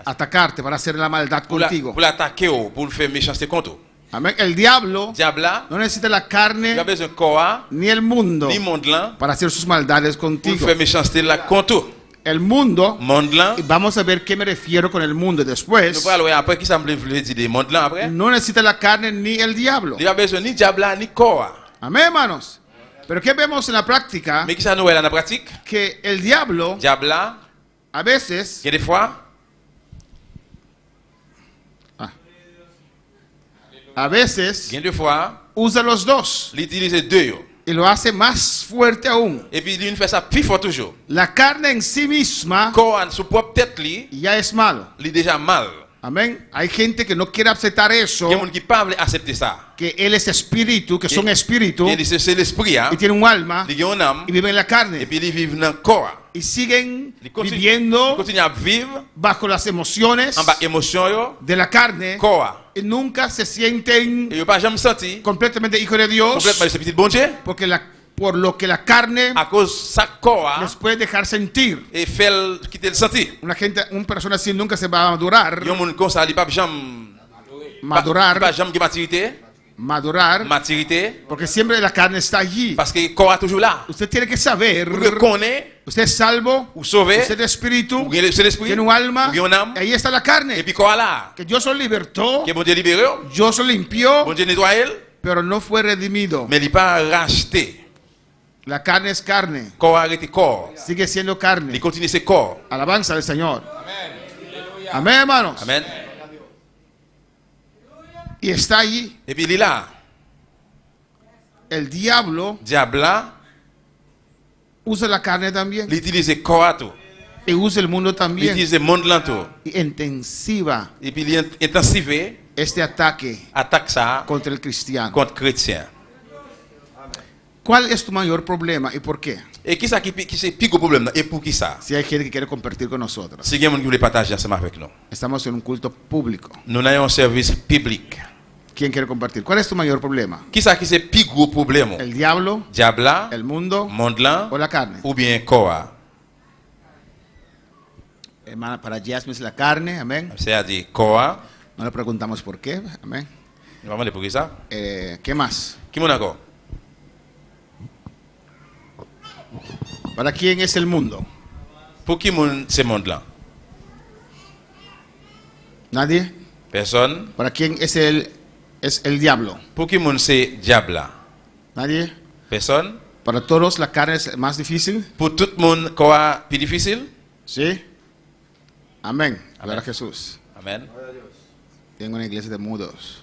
atacarte, para hacer la maldad contigo. pour l'attaquer ou, pour faire méchanceté contre. Amén. El diablo Diable là, no necesita la il carne a besoin koa, ni el mundo ni monde là, para hacer sus maldades pour contigo. faire méchanceté là contre. El mundo, Monde là, y vamos a ver qué me refiero con el mundo nous después, parlons après qui ça me veut dire des monde là après. no necesita la carne ni el diablo. Il a besoin ni diable là, ni koa. Amén, hermanos. Pero ¿qué vemos en la práctica? Mais qui ça nous dans la pratique? Que el diablo Diable là, a veces, il y a des fois, il y a des fois, usa los dos il utilise deux yo. y lo hace más fuerte aún. Et puis il fait ça plus fort toujours. La carne en sí misma Koa su propre tête li, ya es malo. il déjà mal. Amén. Hay gente que no quiere aceptar eso, Il y a monde qui pas veut accepter ça. que él es espíritu, que son espíritu Il dit c'est l'esprit hein. y tiene un alma Il y a une âme y vive en la et carne puis il vit dans le corps. y siguen Il continue, viviendo il continue à vivre bajo las emociones en bas émotion yo, de la carne corps. y nunca se sienten Et il pas jamais senti completamente hijos de Dios complètement ce petit bon Dieu porque por lo que la carne à cause sa corps les puede dejar sentir. et fait quitter le sentir. Una persona así nunca se va a madurar. Il y a monde comme ça, il pas jamais Madurar, pas jamais madurar, maturité porque siempre la carne está allí. parce que corps est toujours là. Usted tiene que saber, Pour reconnaître usted es salvo, ou sauver, usted es espíritu, ou c'est l'esprit, tiene un alma, ou il y a une âme, y ahí está la carne. et puis corps là. Que Dios lo libertó, Que bon Dieu libéré, Dios lo limpió, bon Dieu nettoyé, pero no fue redimido. mais il pas racheté. La carne es carne, Corps arrêté corps. sigue siendo Il carne. continue ses corps. Alabanza al Señor. Amén, hermanos. Amen. Y está allí. Et puis il est là. El diablo Diable là, usa la carne también. il utilise corps à tout. Y usa el mundo Il también. utilise le monde là tout. Y intensiva Et puis il intensifie este ataque attaque ça contra el cristiano. contre chrétien. ¿Cuál es tu mayor problema y por qué? Et qui ça qui c'est plus gros problème et pour qui ça? Si hay gente que quiere compartir con nosotros. Si quelqu'un qui veut partager ensemble avec nous. Estamos en un culto público. Nous avons un service public. ¿Quién quiere compartir? ¿Cuál es tu mayor problema? Qui ça qui c'est plus gros problème? ¿El diablo, Diable là, el mundo monde là o la carne? ou bien corps? Hermana, para Jasmine es la carne, amén. C'est-à-dire corps. No le preguntamos por qué, amén. Vamos a pour qui ça? ¿Qué más? Qui mon encore? ¿Para quién es el mundo? Pour qui mon ce monde là? ¿Nadie? Personne. ¿Para quién es el diablo? Pour qui mon c'est diable là? ¿Nadie? Personne. ¿Para todos la carne es más difícil? Pour tout le monde corps plus difficile? ¿Sí? Amén. Gloria a Jesús. Amen. Tengo una iglesia de mudos.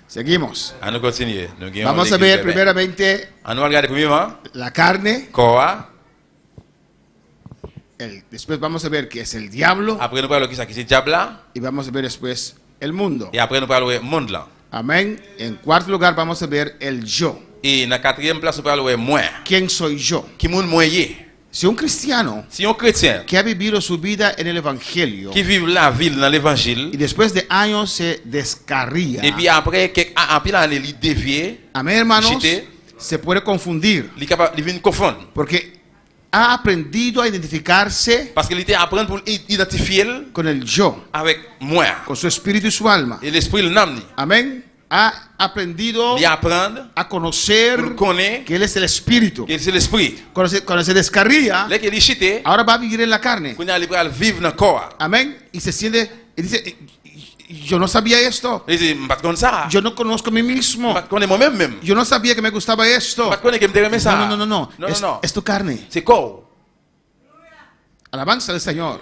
Seguimos. On nous continue. Vamos a ver primeramente On va regarder premièrement la carne. corps. Después vamos a ver qué es el diablo. Après nous parlons qui ça qui c'est diable là. Y vamos a ver después el mundo. Et après nous parlons monde là. Amén. En cuarto lugar vamos a ver el yo. Et dans la quatrième place nous parlons moi. ¿Quién soy yo? Qui moun moyen? Si un cristiano Si un chrétien que ha vivido su vida en el evangelio qui vit la ville dans l'évangile y después de años se descarría, et puis après après l'année il dévié, amén, hermanos, chité, se puede confundir il capable il vient confondre porque ha aprendido a identificarse parce qu'il était apprendre pour identifier con el yo, avec moi con su espíritu y su alma. et l'esprit le nom Amén. Ha aprendido il apprendre a conocer pour connaître que él es el espíritu. que c'est l'esprit. Cuando se descarría, Là qu'il est chité, ahora va a vivir en la carne. qu'on a libre à vivre dans le corps. Amén. Y se siente y dice, yo no sabía esto. Il dit pas comme ça. Yo no conozco a mí mismo. Pas connaître moi-même même. Yo no sabía que me gustaba esto. Pas connaître que me aimait ça. No. Non, non. Es tu carne. C'est corps. Alabanza al Señor.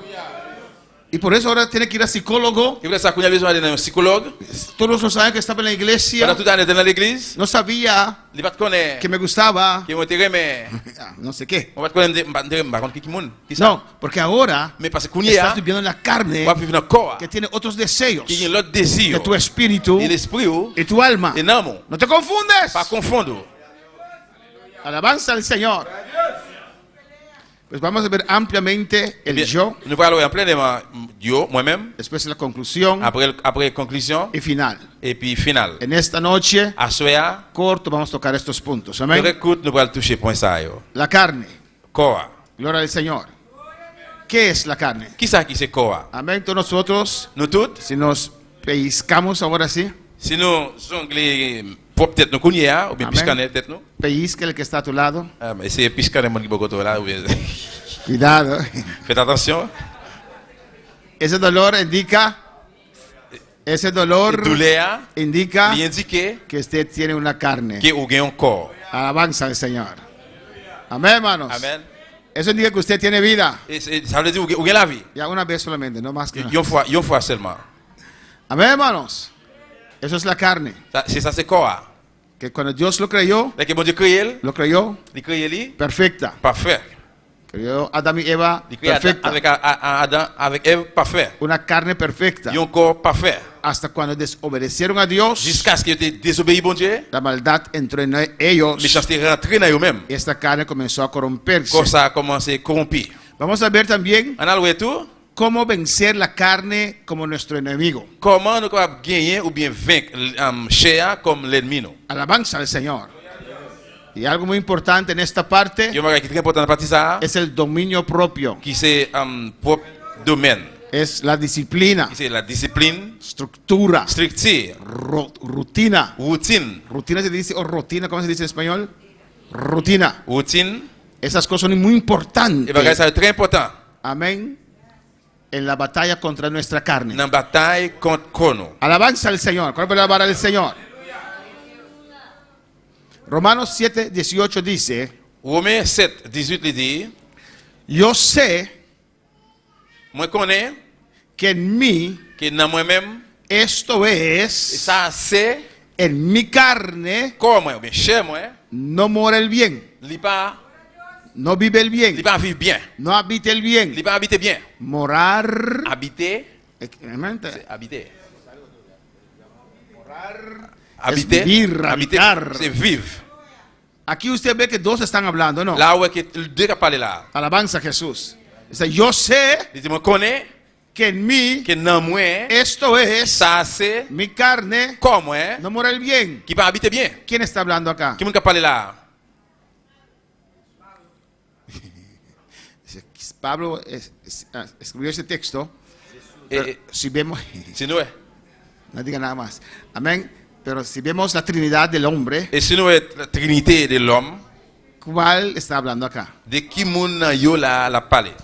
Y por eso ahora tiene que ir a psicólogo. Il ça qu'on a besoin d'un psychologue. Todos los años que estaba en la iglesia, Pendant toute année dans l'église, no sabía il pas connaître que me gustaba. qui m'intéresse mais No sé qué. on va connaître pas contre qui monde. Qui ça? No, porque ahora Mais parce qu'on y estás a, viviendo en la carne on va vivre dans le corps. que tiene otros deseos Qui a l'autre désir. de tu espíritu Et l'esprit y tu alma. et non. No te confundes. Pas confondre. Alabanza al Señor. Pues vamos a ver ampliamente el yo, Nous parlons en pleinement yo, moi-même, después la conclusión après conclusion, y final. et puis final. En esta noche, À soir, corto, vamos a tocar estos puntos. pour Amén. écoute, nous allons toucher point ça yo. La carne. Corps. Gloria al Señor. ¿Qué es la carne? Qui ça qui c'est corps? Amén. Todos nosotros, Nous toutes, si nos pellizcamos ahora sí, si nous jonglons pour peut-être nous connaître ou bien Amen. piscaner peut-être nous. pellizca el que está a tu lado. Mais c'est piscaner mon qui beaucoup là ou bien. Cuidado. Faites attention. Ese dolor indica, Douleur indica lui indique que usted tiene una carne. que ou gagne un corps. Alabanza al Señor. Amén, hermanos. Amen. Eso indica que usted tiene vida. Et ça veut dire ou gagne la vie. Ya una vez solamente, no más que una. Une fois seulement. Amén, hermanos. Eso es la carne. C'est ça c'est corps. Que cuando Dios lo creyó, Dès que mon Dieu créé, lo creyó il créé lui perfecta. parfait. Creyó Adán y Eva Il créé perfecta. avec Adam avec Ève parfait. Una carne perfecta. Un corps parfait. Hasta cuando desobedecieron a Dios, Jusqu'à ce qu'ils aient désobéi bon Dieu, la maldad entró en ellos méchanceté rentrée dans eux-mêmes. y esta carne comenzó a corromperse. Comme ça a commencé à corrompre. Vamos a ver también On a le retour. cómo vencer la carne como nuestro enemigo. Comment nous pouvons gagner ou bien vaincre chair comme l'ennemi nous. Alabanza al Señor. Y algo muy importante en esta parte Il y a un bagage qui est très important dans la partie ça, es el dominio propio, qui c'est propre domaine, es la disciplina, qui c'est la discipline, estructura, structure, rutina. routine, Rutina se dice, o rutina, ¿cómo se dice en español? Rutina. routine. Esas cosas son muy Et importantes. bagage ça est très important Amén. En la batalla contra nuestra carne. dans la bataille contre nous. Alabanza al Señor. ¿Cuál es la palabra del Señor? Romanos 7, 18 dice, Romains 7, 18 il dit, yo sé moi connais que en mí que dans moi-même, esto et es, ça c'est en mi carne corps moi ou bien chair moi, no mora el bien, il pas no vive el bien, vivre bien, no habite el bien. il pas habiter bien. Morar, Habiter, Exactamente. c'est habiter. Es vivir, habitar. c'est vivre. Aquí usted ve que dos están hablando, ¿no? Là où est que deux qui parlent là. Alabanza a Jesús. Dice, yo sé Il dit, moi connais que en mí que dans moi, esto es, ça c'est mi carne comme moi, no mora el bien. qui va habiter bien. ¿Quién está hablando acá? Qui qui parle là? Pablo escribió ese texto. Et Si vemos, c'est nous. no diga nada más. Amén. Pero si vemos la Trinidad del hombre, Et si nous la trinité de l'homme, ¿cuál está hablando acá? de qui moun yo la parler?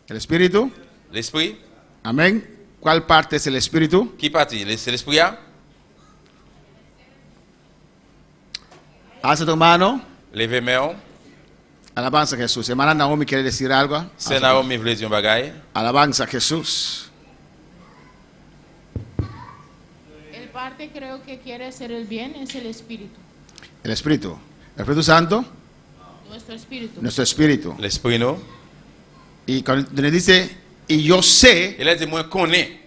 ¿El Espíritu? L'esprit? Amén. ¿Cuál parte es el Espíritu? Qui partit? C'est l'esprit là? Alza tu mano. Levez main. Alabanza a Jesús. Hermana Naomi quiere decir algo. C'est Naomi voulait dire un bagay. Alabanza a Jesús. El parte creo que quiere hacer el bien es el espíritu, El Espíritu. El Espíritu Santo, nuestro espíritu. nuestro Espíritu. L'esprit non? Y cuando le dice, y yo sé, Il a dit, moi connais.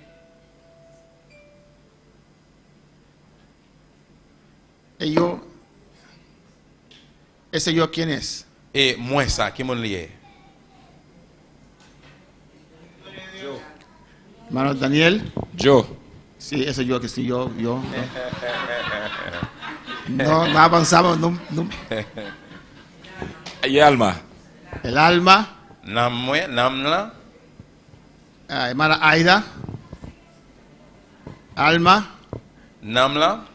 y yo, ese yo, ¿quién es? Et moi ça, qui moun lié? Hermano Daniel. Yo. Sí, ese yo que sí, yo. No avanzamos. Y alma. El alma. Nam moi, nam là. Hermana Aida. Alma. Nam là.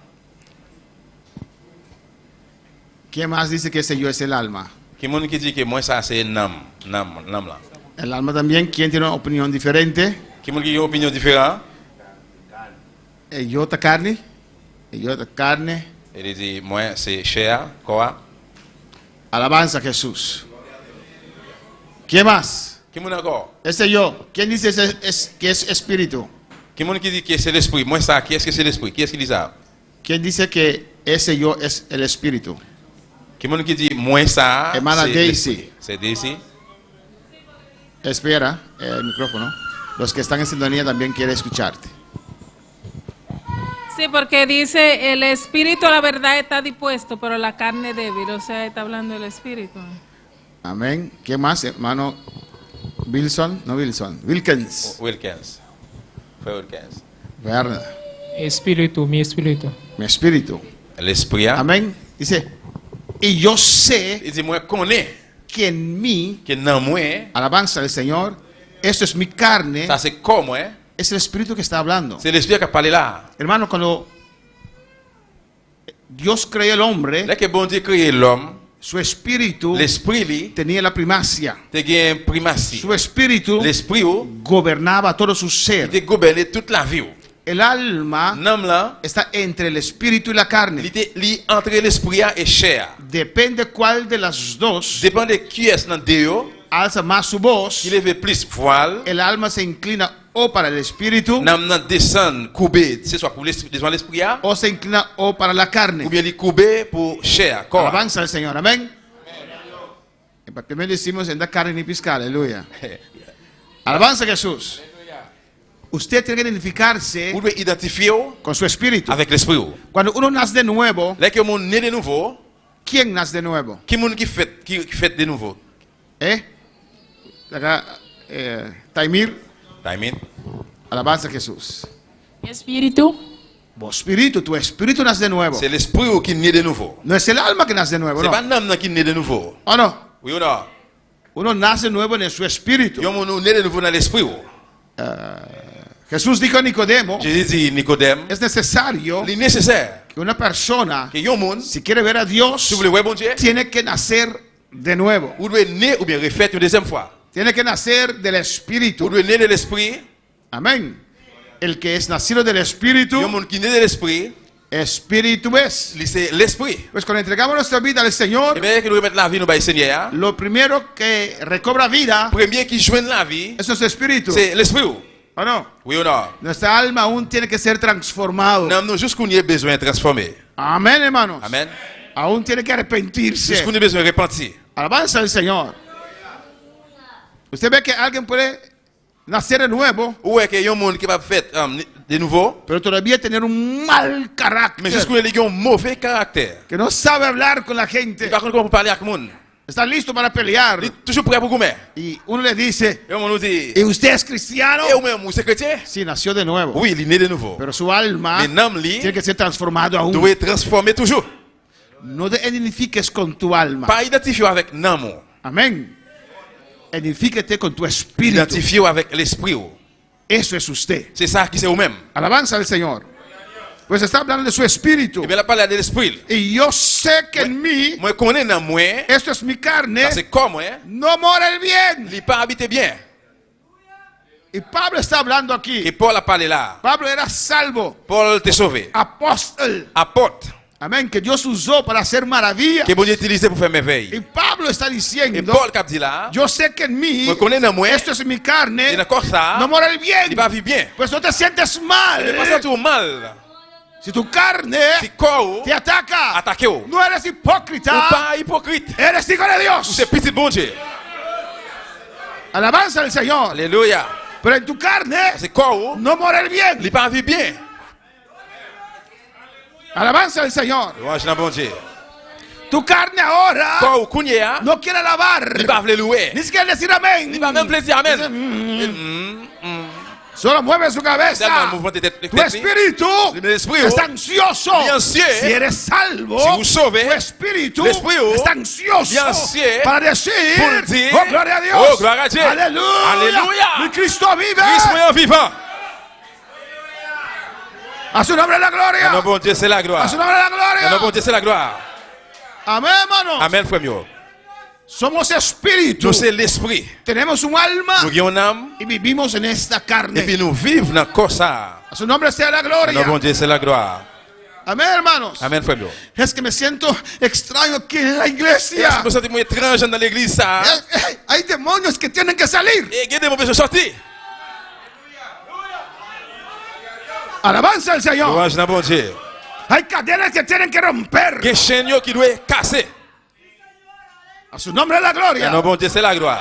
¿Quién más dice que ese yo es el alma? Qui moun qui dit que moi ça c'est nam là. El alma también. ¿Quién tiene una opinión diferente? Qui moun qui a une opinion différente? El yo está carne. El yo está carne. Il dit, moi c'est chair, corps. Alabanza a Jesús. ¿Quién más? Qui moun encore? Ese yo. ¿Quién dice que es espíritu? Qui moun qui dit que c'est l'esprit? Moi ça, qui est-ce que c'est l'esprit? Qui est-ce qui dit ça? ¿Quién dice que ese yo es el espíritu? Qui moun qui dit moi ça? Hermana c'est Daisy. l'esprit. C'est Daisy. Espera, el micrófono. Los que están en sintonía también quieren escucharte. Sí, porque dice el espíritu, la verdad está dispuesto, pero la carne débil. O sea, está hablando del espíritu. Amén. ¿Quién más, hermano? Wilson, no Wilson, Wilkins. Wilkins. Fue Wilkins. Verdad. Espíritu, mi espíritu. Mi espíritu. El esprit. Amén. Dice, y yo sé Il dit, moi connais que en mí, que dans moi, alabanza del Señor, esto es mi carne, ça c'est comme moi, es el espíritu que está hablando. c'est l'esprit qui a parlé là. Hermano, cuando Dios creó el hombre, Là que bon Dieu créé l'homme, su espíritu l'esprit lui, tenía la primacia. te gagne primatie. Su espíritu L'esprit gobernaba todo su il ser. te gouverné toute la vie. El alma L'homme là, está entre el espíritu y la il carne. était entre l'esprit et chair. Depende cuál de las dos Dépend de qui est dans Dieu, alza más su voz. qui lève plus voile, El alma se inclina o para el espíritu n'am descend courbé, c'est soit pour l'esprit, o se inclina o para la carne. ou bien il courbé pour chair, corps. Alabanza al Señor, amén. Primero decimos en la carne ni piscal, aleluya. Alabanza a Jesús. Usted tiene que identificarse Vous devez identifier con su espíritu. avec l'esprit. Cuando uno nace de nuevo, Là que mon né de nouveau, ¿quién nace de nuevo? qui moun qui fait de nouveau? Acá, Taimir, Timing. alabanza a Jesús. Mi espíritu. Vos espíritu, tu espíritu nace de nuevo. C'est l'esprit qui naît de nouveau. No es el alma que nace de nuevo, C'est no. pas l'âme qui naît de nouveau. ¿O no? Oui ou non? Uno nace nuevo en su espíritu. Yo mon naît de nouveau dans l'esprit. Jesús dijo a Nicodemo, Jésus dit Nicodème, es necesario il est nécessaire que una persona, que yon moun, si quiere ver a Dios, si vous voulez voir bon Dieu, tiene que nacer de nuevo. vous devez naître ou bien refaire une deuxième fois. Tiene que nacer del espíritu. Vous devez naître de l'esprit. Amén. El que es nacido del espíritu, Yon moun qui naît de l'esprit, espíritu es. c'est l'esprit. Pues cuando entregamos nuestra vida al Señor, Et bien que nous remettons la vie nous by Seigneur, lo primero que recobra vida, premier qui joint la vie, eso es espíritu. c'est l'esprit. ¿O no? Oui ou non? Nuestra alma aún tiene que ser transformado. Nous avons juste qu'on y ait besoin de transformer. Amén, hermanos. Amen. Aún tiene que arrepentirse. Juste qu'on ait besoin de repentir. Alabanza al Señor. Usted ve que alguien puede nacer de nuevo, Ou est-ce qu'il y a un monde qui va faire de nouveau, pero todavía tener un mal mais carácter, juste qu'on ait un mauvais caractère. que no sabe hablar con la gente, Par contre, comment parler avec le monde? está listo para pelear. Il est toujours prêt pour gommer. Y uno le dice, Et on nous dit, ¿y usted es cristiano? et ou même, vous êtes chrétien? Sí, nació de nuevo. Oui, il est né de nouveau. Pero su alma Mais l'âme, lui, tiene que ser transformado aún. doit être transformé toujours. No te identifiques con tu alma. Pas identifié avec l'amour. Amén. Identifíquete con tu espíritu. Identifié avec l'esprit. Eso es usted. C'est ça qui c'est vous-même. Alabanza al Señor. Pues está hablando de su espíritu. Et bien, la parole de l'esprit. Y yo sé que en mí, Moi, connais dans moi, esto es mi carne, ça c'est comme moi, no mora el bien. il pas habité bien. Y Pablo está hablando aquí. Et Paul a parlé là. Pablo era salvo, Paul te sauvé. apóstol. Apôtre. Amén. Que Dios usó para hacer maravillas. Que bon Dieu utilisé pour faire Y merveille. Pablo está Et diciendo, Paul qui a dit là, yo sé que en mí, moi connais dans moi, esto es mi carne, et d'accord ça, no mora el il bien. va vivre bien. Pues no te sientes Il mal. pas ça tout mal. Si tu carne Si corps te ataca, attaqué ou no eres hipócrita, pas hypocrite. eres hijo de Ou Dios. c'est petit bon Dieu. Alabanza al Señor. Alléluia. Pero en tu carne C'est corps no mora el bien. il pas vivre bien. Alabanza al Señor. Louange dans bon Dieu. Tu carne ahora Corps kounya, no quiere alabar, il pas veut louer. ni siquiera decir amén. Il pas même plaisir amen. Solo mueve su Tellement cabeza. mouvement de tête. Tu espíritu L'esprit está ansioso. bien sûr, Si eres salvo, si vous sauvez, tu espíritu l'esprit está ansioso bien sûr, para decir, pour dire, oh gloria a Dios, oh, gloire à Dieu. aleluya, Alléluia. mi Cristo vive, Christ est vivant. a su nombre la gloria, Non bon Dieu c'est la a gloire. su nombre la Non bon gloria. Dieu c'est la gloire. Amén, hermanos. Amen frère mio. Somos espíritu, Nous c'est l'esprit. tenemos un alma Nous avons une âme y vivimos en esta et carne. puis nous vivons dans le corps ça. A su nombre sea la Non gloria. bon Dieu c'est la gloire. Amén, hermanos. Amen frère mio. Es que me siento extraño aquí en la Et iglesia. je me sens muy étrange dans l'église ça. Hay demonios que tienen que salir. Et il y a des mauvais sortis. Alabanza al Señor. Louange dans bon Dieu. Hay cadenas que tienen que romper. Que chaîne qui doit casser. A su nombre la gloria. Non bon Dieu c'est la gloire.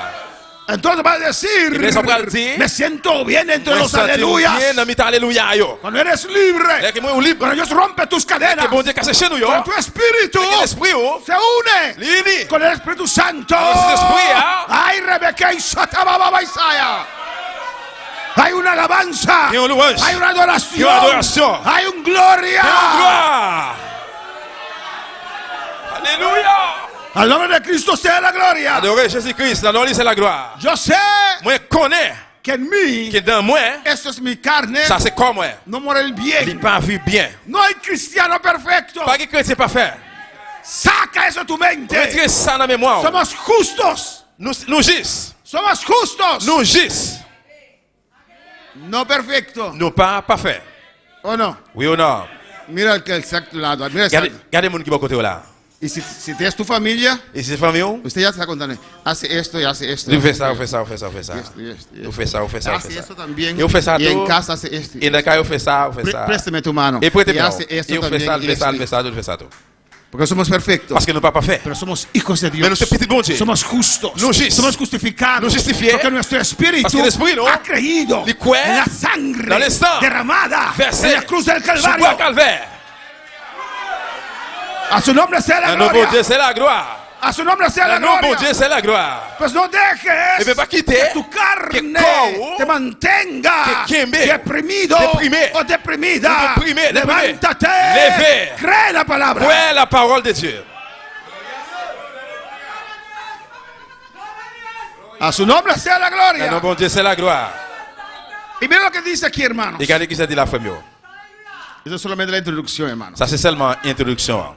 Entonces va a decir, Et bien, ça va dire, me siento bien entre moi, los je sens aleluyas. bien dans mes alléluia, yo. Cuando eres libre, Dès que moi, libre, cuando Dios rompe tus cadenas, que bon Dieu casse chez nous, yo. cuando tu espíritu Que l'esprit, yo, se une l'uni. con el Espíritu Santo. Avec cet esprit, hein. Ay, Rebeca y Satababa Isaiah. Hay una alabanza, Et on louange. hay una Et adoración, une adoration. hay un gloria. Et une gloire. Alléluia. Al nombre de Cristo sea la gloria. Adorer Jésus-Christ, dans lui, c'est la gloire. Yo sé Moi, je connais que en mí, que dans moi, esto es mi carne, ça c'est comme moi. no muere el Il bien. n'est pas vu bien. No hay cristiano perfecto. Pas que chrétien pas faire. Saca eso de tu mente. Retirez ça dans la mémoire. Somos justos. Nous gis. Somos justos. Nous gis. No perfecto. Nous pas parfaits. ¿O no? Oui ou non? Mira el que está a tu lado. Mira Regardez mon qui va côté là. y si tienes tu familia, Et c'est famille, usted ya está contando. Hace esto y hace esto. vous faites ça, vous faites ça, vous faites ça, vous faites ça. Vous faites ça, vous faites ça, vous Hace faites esto ça. también. Y vous faites ça Y en tout. casa hace esto. Et dans le cas, vous faites ça, vous faites ça. Préstame tu mano. Et prêtez Y moi. hace esto Et vous faites también. ça, y vous faites ça, esto. vous faites ça, vous faites ça tout. Porque somos perfectos. Parce que nous pas parfaits. Pero somos hijos de Mais Dios. nous sommes petits bon Dieu. Somos justos. Nous justes. Somos justificados. Nous justifiés. Porque nuestro espíritu Parce que l'esprit, non? ha creído Il croit en la sangre dans le sang derramada versé en la cruz del sur le Calvario. calvaire. A su nombre sea la Le nom de gloria. Dieu, c'est la gloire. A su nombre sea la Le nom de gloria. Dieu, c'est la gloire. Pues no dejes Et bien, pas quitter que tu carne que corps te mantenga que quembe, deprimido déprimé, o deprimida. ou déprimé, Levántate. levé. Cree la palabra. Ouais, la parole de Dieu. A su nombre sea la Le gloria. nom de Dieu, c'est la gloire. Y mira lo que dice aquí, hermanos. Regardez qui s'est dit la femme. Eso es solamente la introducción, hermanos. Ça, c'est seulement introduction.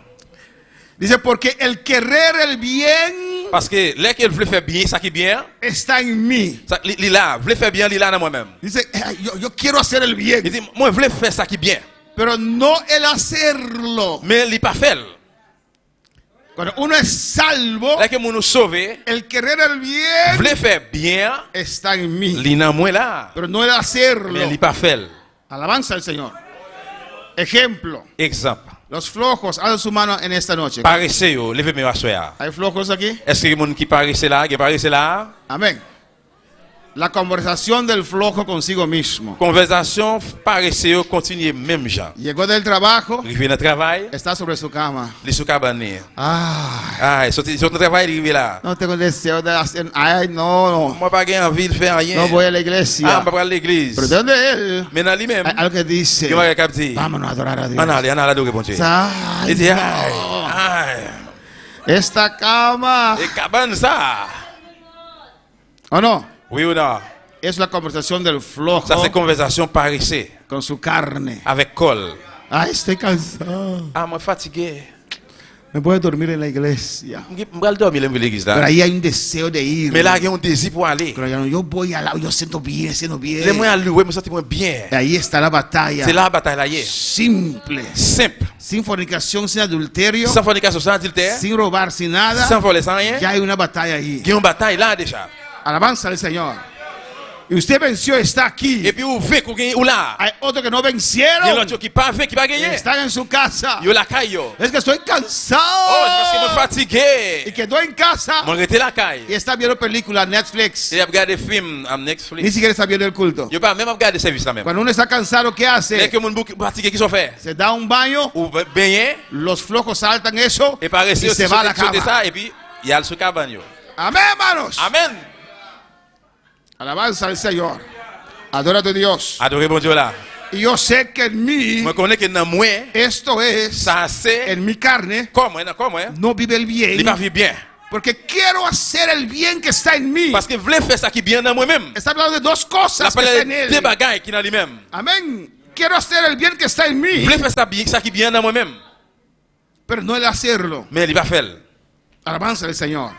Dice, porque el querer el bien Parce que là qu'elle veut faire bien, ça qui est bien, está en mí. ça, il a, veut faire bien, il a dans moi-même. Dice, yo quiero hacer el bien, Il dit, moi, je veux faire ça qui est bien. pero no el hacerlo. Mais il n'est pas fait. Cuando uno es salvo, Là que nous sauver, el querer el bien veut faire bien, está en mí, il est dans moi là. pero no el hacerlo. Mais il n'est pas fait. Alabanza al Señor. Ejemplo, Exemple. los flojos, alzan su mano en esta noche. Paresseux, levez-moi à soir. ¿Hay flojos aquí? Est-ce que les gens qui paraissent là, Amén. La conversación del flojo consigo mismo. conversation paresseux continue même genre. Llegó del trabajo, Il vient au travail, está sobre su cama. il se cabane. Ah, Ah, il sort au travail, il est là. no tengo deseo de hacer. Ay, no, Moi, pas envie de faire rien. no voy a la Ah, iglesia. je vais à l'église. Pero ¿de dónde él? Mais dans lui-même, Hay algo que dice, il va capter. vámonos a adorar a Dios. On a adorer bon Dieu. Ay, Il dit, no. aïe, Esta cama. et cabane ça. ¿O no? Oui ou non? Es la conversación del flojo Ça, c'est conversation paresseux, con su carne. avec col. Ay, estoy cansado. Ah, moi fatigué. Me voy a dormir en la iglesia. Je vais dormir dans l'église Pero là. ahí hay un deseo de ir. Mais là, il y a un désir pour aller. Pero yo voy al lado, yo siento bien, siento bien. Les moyens à louer, me sentir bien. Ahí está la batalla. C'est là la bataille là hier. Simple. Simple. Sin fornicación, sin adulterio, Sans fornication, sans adultère, sin robar, sin nada. sans voler, sans rien. Ya hay una batalla ahí. Il y a une bataille là déjà. Alabanza al Señor. Y usted venció, está aquí. Et puis, vous faites qu'on gagne ou là. Hay otros que no Il y a vencieron. l'autre qui pas fait, qui va gagner. Están en su casa. Il y a la caille. Es que estoy cansado. Oh, c'est parce que je suis fatigué. Y quedó en casa. Je suis la caille. Y está viendo película Netflix. Et je regarde des films à Ni Netflix. siquiera está viendo el culto. Je ne pas même regarder des services là même. Cuando uno está cansado, ¿qué Dès hace? que mon bouc fatigué, qui sont fait? Se da un baño, Ou baigner, los flojos saltan eso et par y ici, se va a la sauter cama. ça, et puis, il y a le cabane. Amén, hermanos. Amen. Alabanza al Señor. Adora a tu Dios. Adorez bon Dieu là. Y yo sé que en mí, Je connais que dans moi, esto es, ça c'est, en mi carne, comme moi, no vive el il bien. va vivre bien. Porque quiero hacer el bien que está en mí. Parce que je voulais faire ça qui est bien dans moi-même. Está hablando de dos Ça cosas que está en parle des él. bagailles qui sont dans lui-même. Amén. Quiero hacer el bien que está en Je mí, voulais faire ça qui est bien dans moi-même. pero no el hacerlo. Mais il va faire. Alabanza al Señor.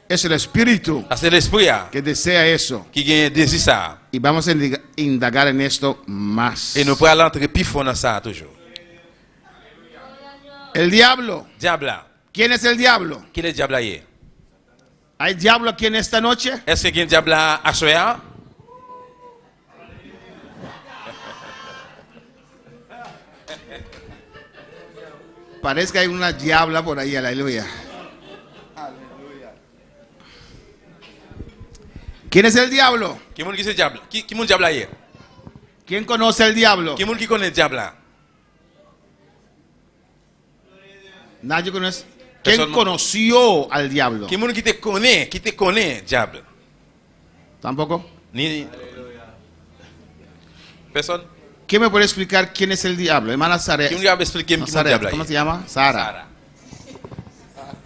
Es el Espíritu Ça c'est l'esprit là, que desea eso. qui a désir ça. Y vamos a indagar en esto más. Et nous pouvons entrer plus fort dans ça toujours. El diablo. Diable là. ¿Quién es el diablo? Qui est le diable là hier? ¿Hay diablo aquí en esta noche? Est-ce qu'il y a un diable là à soir? Parece que hay una diabla por ahí, aleluya. ¿Quién es el diablo? Qui moun ki se diable? Qui moun diable hier? ¿Quién conoce al diablo? Qui moun ki connaît diable là? Nadie conoce. ¿Quién Personne- conoció al diablo? Qui moun ki te connaît diable? Tampoco. Ni personne? ¿Quién me puede explicar quién es el diablo? Hermana Sara. Qui moun ka expliquer qui moun Nazaret, diable ¿cómo hier? se llama? Sara. Sara.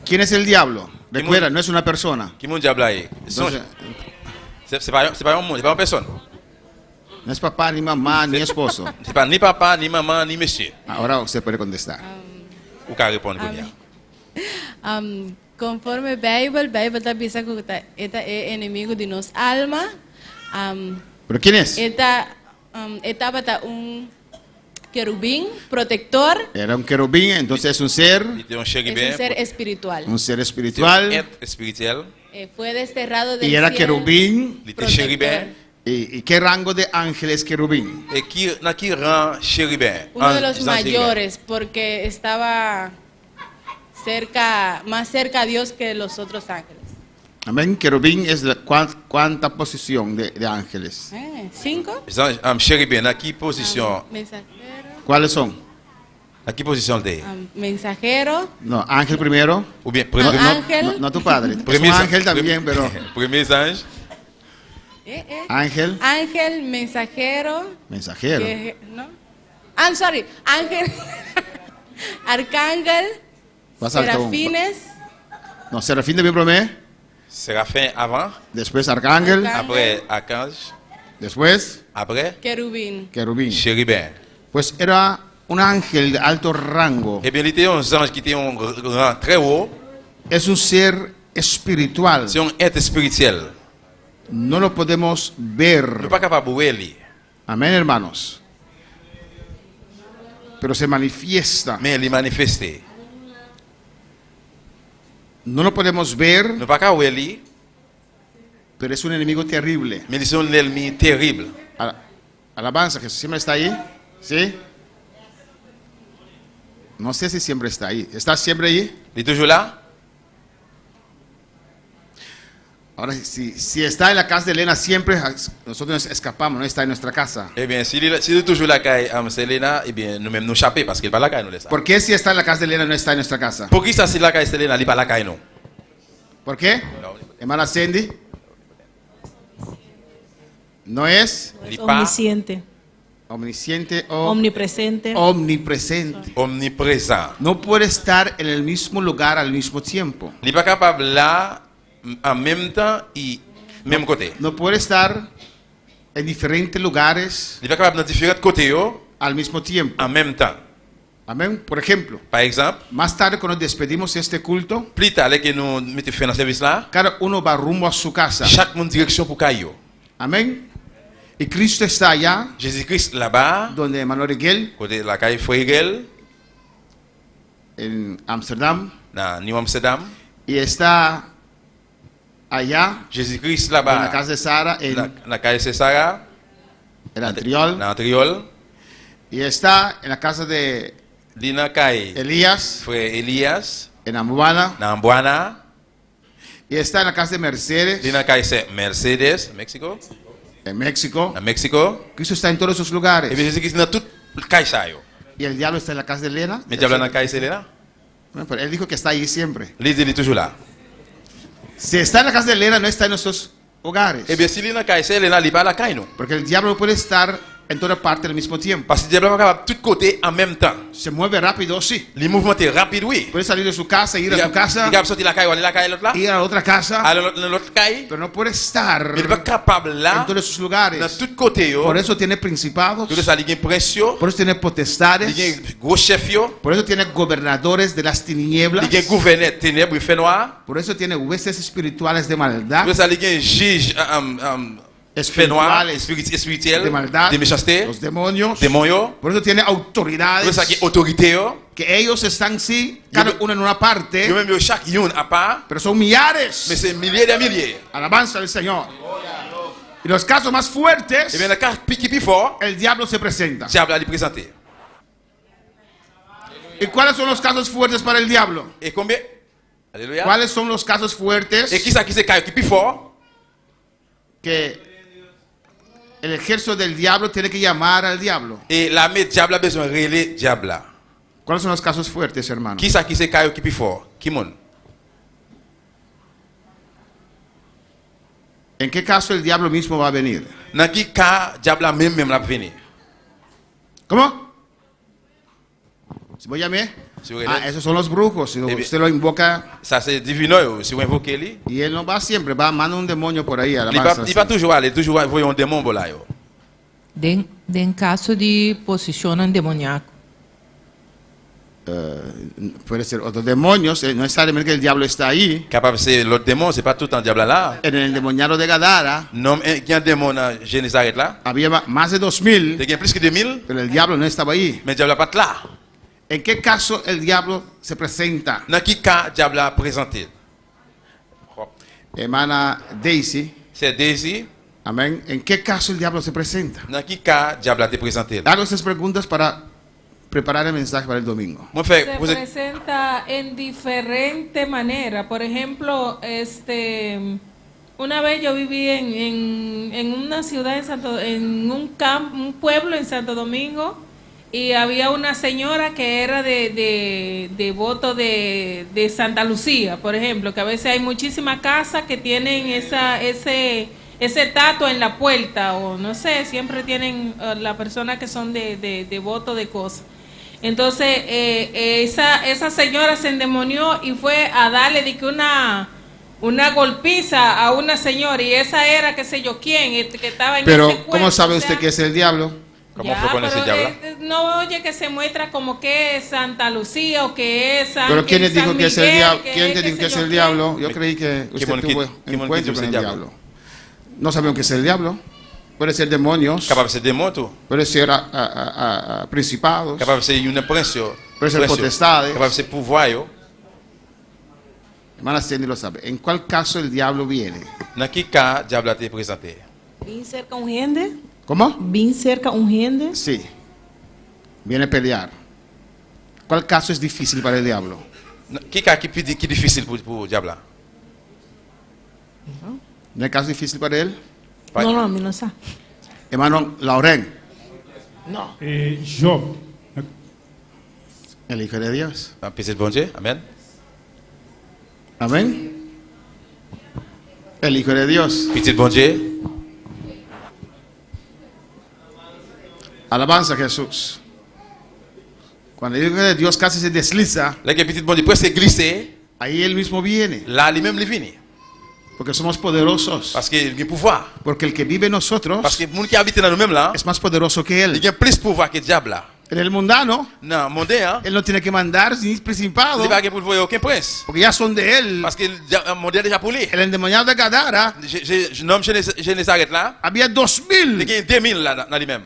¿Quién es el diablo? ¿Quién Recuerda, no es una persona. Qui moun diable hier? Entonces, C'est pas un monde, c'est pas une personne. no es papá, ni mamá, ni esposo. C'est pas ni papa, ni maman, ni monsieur. Ahora usted puede contestar. Ou ka répondre comme ça. Conforme Bible está dizendo que eta é inimigo de nos alma. ¿Pero quién es? Estava querubín protector. Era un querubín, entonces es un ser. Il était un Es chérubin. un ser espiritual. Un ser C'est un espiritual. être spirituel. Fue desterrado del Y era cielo. querubín. Il était chérubin. ¿Y qué rango de ángel es querubín? Et qui rend chérubin? Uno de los Ange chérubin. mayores porque estaba más cerca a Dios que los otros ángeles. Amén. Querubín es cuánta posición de ángeles. 5. Chérubin, à qui position? Mensajero. ¿Cuáles son? À qui position de? Mensajero. No, ángel primero. Ou bien, No, premier, ángel. No tu padre. Es un premier ángel también, pero Premier ange. ángel, Ángel, mensajero. mensajero. ¿No? Sorry. Ángel. Arcángel. Vas a Serafines. No, serafín de Bíblame. Séraphin avant. Después arcángel. Après archange. Después Après Querubín. querubín. chérubin. Pues era un ángel de alto rango. Eh bien, il était un ange qui était un rang très haut. Es un ser espiritual. C'est un être spirituel. No lo podemos Nous ver. ne pas capable de voir lui. Amén, hermanos. Pero se manifiesta. Mais il est manifesté. No lo podemos ver, Nous ne pas capable de voir lui. pero es un enemigo terrible. Mais c'est un ennemi terrible. Alabanza, Jesús siempre está ahí. ¿Sí? No sé si siempre está ahí. ¿Está siempre ahí? Il est toujours là. Ahora, si está en la casa de Elena, siempre nosotros nos escapamos, no está en nuestra casa. Eh bien, s'il est toujours là, Selena, eh bien, nous-mêmes nous échapper parce qu'il n'est pas là, nous laisse. ¿Por qué si está en la casa de Elena, no está en nuestra casa? Pour qui ça, c'est là, Selena, il n'est pas là, nous? ¿Por qué? Hermana Cindy. No es Il n'est pas Omnisciente, omnisciente o omnipresente, omnipresente. omniprésent. No puede estar en el mismo lugar al mismo tiempo. Il n'est pas capable là, en même temps et même côté. No puede estar en diferentes lugares Il n'est pas capable dans différents côtés al mismo tiempo. en même temps. Amén. Por ejemplo, Par exemple, más tarde cuando nos despedimos de este culto, plus tard que nous mettons fin à ce service là, cada uno va rumbo a su casa. chaque monde direction pour Caillou. Amén. Y Cristo está allá, Jésus-Christ là-bas, donde Manuel Miguel, côté de la caille Frégel, en Amsterdam, dans New Amsterdam. y está allá, Jésus-Christ en la là-bas, casa de Sara, dans la caille Césara, en Antriol, dans Triol. y está en la casa de Dans caille Elías, Frère Elias, en Ambuana, dans Buana. y está en la casa de Mercedes, Dans caille Mercedes, Mexico. en México. Dans Mexico. Cristo está en todos esos Et lugares. bien Jésus-Christ dans tout le caille ça yo. Y el diablo está en la casa de Elena. Mais diable dans caille Selena. Bueno, pero él dijo que está ahí siempre. Il est toujours là. Si está en la casa de Elena, no está en nuestros hogares. Eh bien, si il est dans caille Selena, il n'est pas la caille nous. Porque el diablo no puede estar en toda parte al mismo tiempo. Parce que le diable est capable de tous côtés en même temps. Se mueve rápido, sí. Les mouvements sont rapides, oui. Puede salir de su casa, ir a su Il casa, est capable de sortir la caille, aller la caille l'autre là. ir a otra casa, Aller l'autre caille. pero no puede estar Il n'est pas capable en là, todos esos dans lugares. tous côtés. Por eso tiene principados, Tout ça, il y a une pression. por eso tiene Il y a potestades, un gros chef, por eso tiene gobernadores de las tinieblas, il y a un gouverneur ténèbres, il fait noir. por eso tiene huestes espirituales de maldad, Tout ça, il y a un juge fait noir, espirituales spirituel, de maldad, de méchanceté, los demonios. démons. Por eso tiene Tout autoridades ça, qui est autorité. que ellos están sí, cada uno en una parte, Yo même chaque une à part, pero son millares. mais c'est milliers de milliers. Alabanza al Señor. Y los casos más Et fuertes, bien, le cas qui est plus fort, el diablo se presenta. le diable a lui présenter. ¿Y cuáles son los casos fuertes para el diablo? Et combien? Alléluia. ¿Cuáles son los casos fuertes Et qui ça qui c'est qui est plus fort? que el ejército del diablo tiene que llamar al diablo. Et l'armée diable a besoin de relayer diable là. ¿Cuáles son los casos fuertes, hermano? Qui ça qui c'est caillou qui plus fort? Qui monde? ¿En qué caso el diablo mismo va a venir? Dans qui cas diable là même la venir? ¿Cómo? ¿Si voy a llamar? Si vous regardez, Esos son los brujos. Si usted lo invoca, ça c'est divino si vous invoquez lui. y él no va siempre, va, manda un demonio por ahí. Il va toujours aller, toujours voyer un démon là yo. Em caso de possessão endemoniaco. Puede ser otros demonios, no necesariamente que el diablo está ahí. Capable c'est l'autre démon, c'est pas tout un diable là. En el endemoniado de Gadara, Non, il y a un démon à Génésaret là. había más de 2000, Il y a plus que 2000, pero el diablo no estaba ahí. mais diable pas là. ¿En qué caso el diablo se presenta? Dans qui cas diable a présenté? Hermana Daisy, C'est Daisy. amén. ¿En qué caso el diablo se presenta? Dans qui cas diable a été présenté? Hago estas preguntas para preparar el mensaje para el domingo. Moi fait Se vous êtes presenta en diferente manera. Por ejemplo, una vez yo viví en una ciudad en un pueblo en Santo Domingo, y había una señora que era de voto de Santa Lucía, por ejemplo, que a veces hay muchísimas casas que tienen ese tato en la puerta, o no sé, siempre tienen las personas que son de voto de cosas. Entonces, esa señora se endemonió y fue a darle de que una golpiza a una señora, y esa era qué sé yo quién, que estaba en Pero, ese cuerpo. ¿cómo sabe o usted sea, que es el diablo? ¿Cómo ya, fue con ese pero diable? no oye que se muestra como que es Santa Lucía o que es San Pero ¿quién le San dijo que es el Miguel, diablo? que ¿Quién te qué dijo sé que es yo el qué? diablo? Yo creí que usted mon- tuvo ¿qué mon- encuentro qué con el dice diablo. No sabemos qué es el diablo. Puede ser demonios, Capable c'est démon tout. puede ser principados, Capable c'est une prince. puede ser potestades. Capable c'est pouvoir yo. Hermana Cindy lo sabe. ¿En cuál caso el diablo viene? Dans qui cas diable a été présenté? Vim cerca um rende? ¿Cómo? Vim cerca um rende? Sí. Viene a pelear. ¿Cuál caso es difícil para el diablo? Qui cas qui difficile pour diable? ¿No hay caso difícil para él? Não, não, não sabe. Hermano Lauren, Não. Job. el Hijo de Dios. Un petit bon Dieu. Amen. Amén. El Hijo de Dios. Petit bon Dieu. Alabanza a Jesús. Cuando el Hijo de Dios casi se desliza, Là que petit bon Dieu presque glissé, ahí él mismo viene. là lui-même il vient. Porque somos poderosos. Parce qu'il a pouvoir. Porque el que vive en nosotros Parce que le monde qui habite dans nous-mêmes là, es más poderoso que il él. a plus pouvoir que le diable là. En el mundano, Non, mon Dieu, hein, él no tiene que mandar ni principado, il va pas pour voir aucun prince. porque ya son de él. Parce que mon Dieu déjà pour lui. El endemoniado de Gadara, Je nomme Génésaret là, había il 2000 y a 2000 là dans lui-même.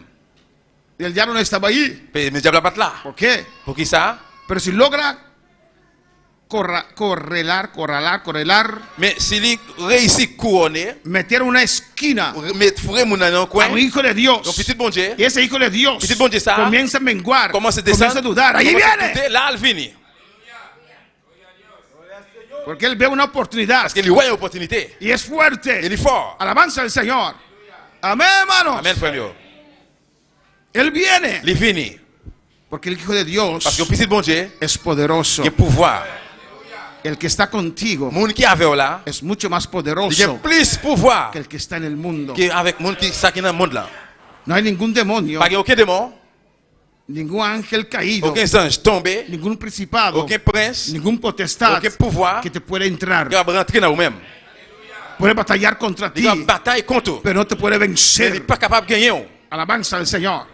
y el diablo no estaba ahí. Mais le diable pas là. ¿Por qué? Pour qui ça? Pero si logra correlar, Mais s'il réussit couronner, meter una esquina mettre fourrer mon dans un a coin, un hijo de Dios, un petit bon Dieu, y ese hijo de Dios petit bon Dieu ça, comienza a menguar, commence à comienza a descendre, dudar, ahí commence à viene, douter, là il finit. porque él ve una oportunidad Parce qu'il voit une opportunité. y es fuerte. Il est fort. Alabanza al Señor. Amén, hermanos. Amen, frère yo. Él viene, Il finit. porque el hijo de Dios Parce que petit bon Dieu, es poderoso. il a pouvoir. El que está contigo Moun qui avec là, es mucho más il a poderoso plus pouvoir que el que está en el mundo. que avec moun qui ça qui dans le monde là. No hay ningún demonio, Pas aucun démon, ningún ángel caído, aucun ange tombé, ningún principado, aucun prince, ningún potestad aucun pouvoir que te puede entrar. qui va rentrer dans vous-même. Puede batallar contra Il ti, va bataille contre. pero no te puede Il n'est vencer. pas capable de gagner. Alabanza al Señor.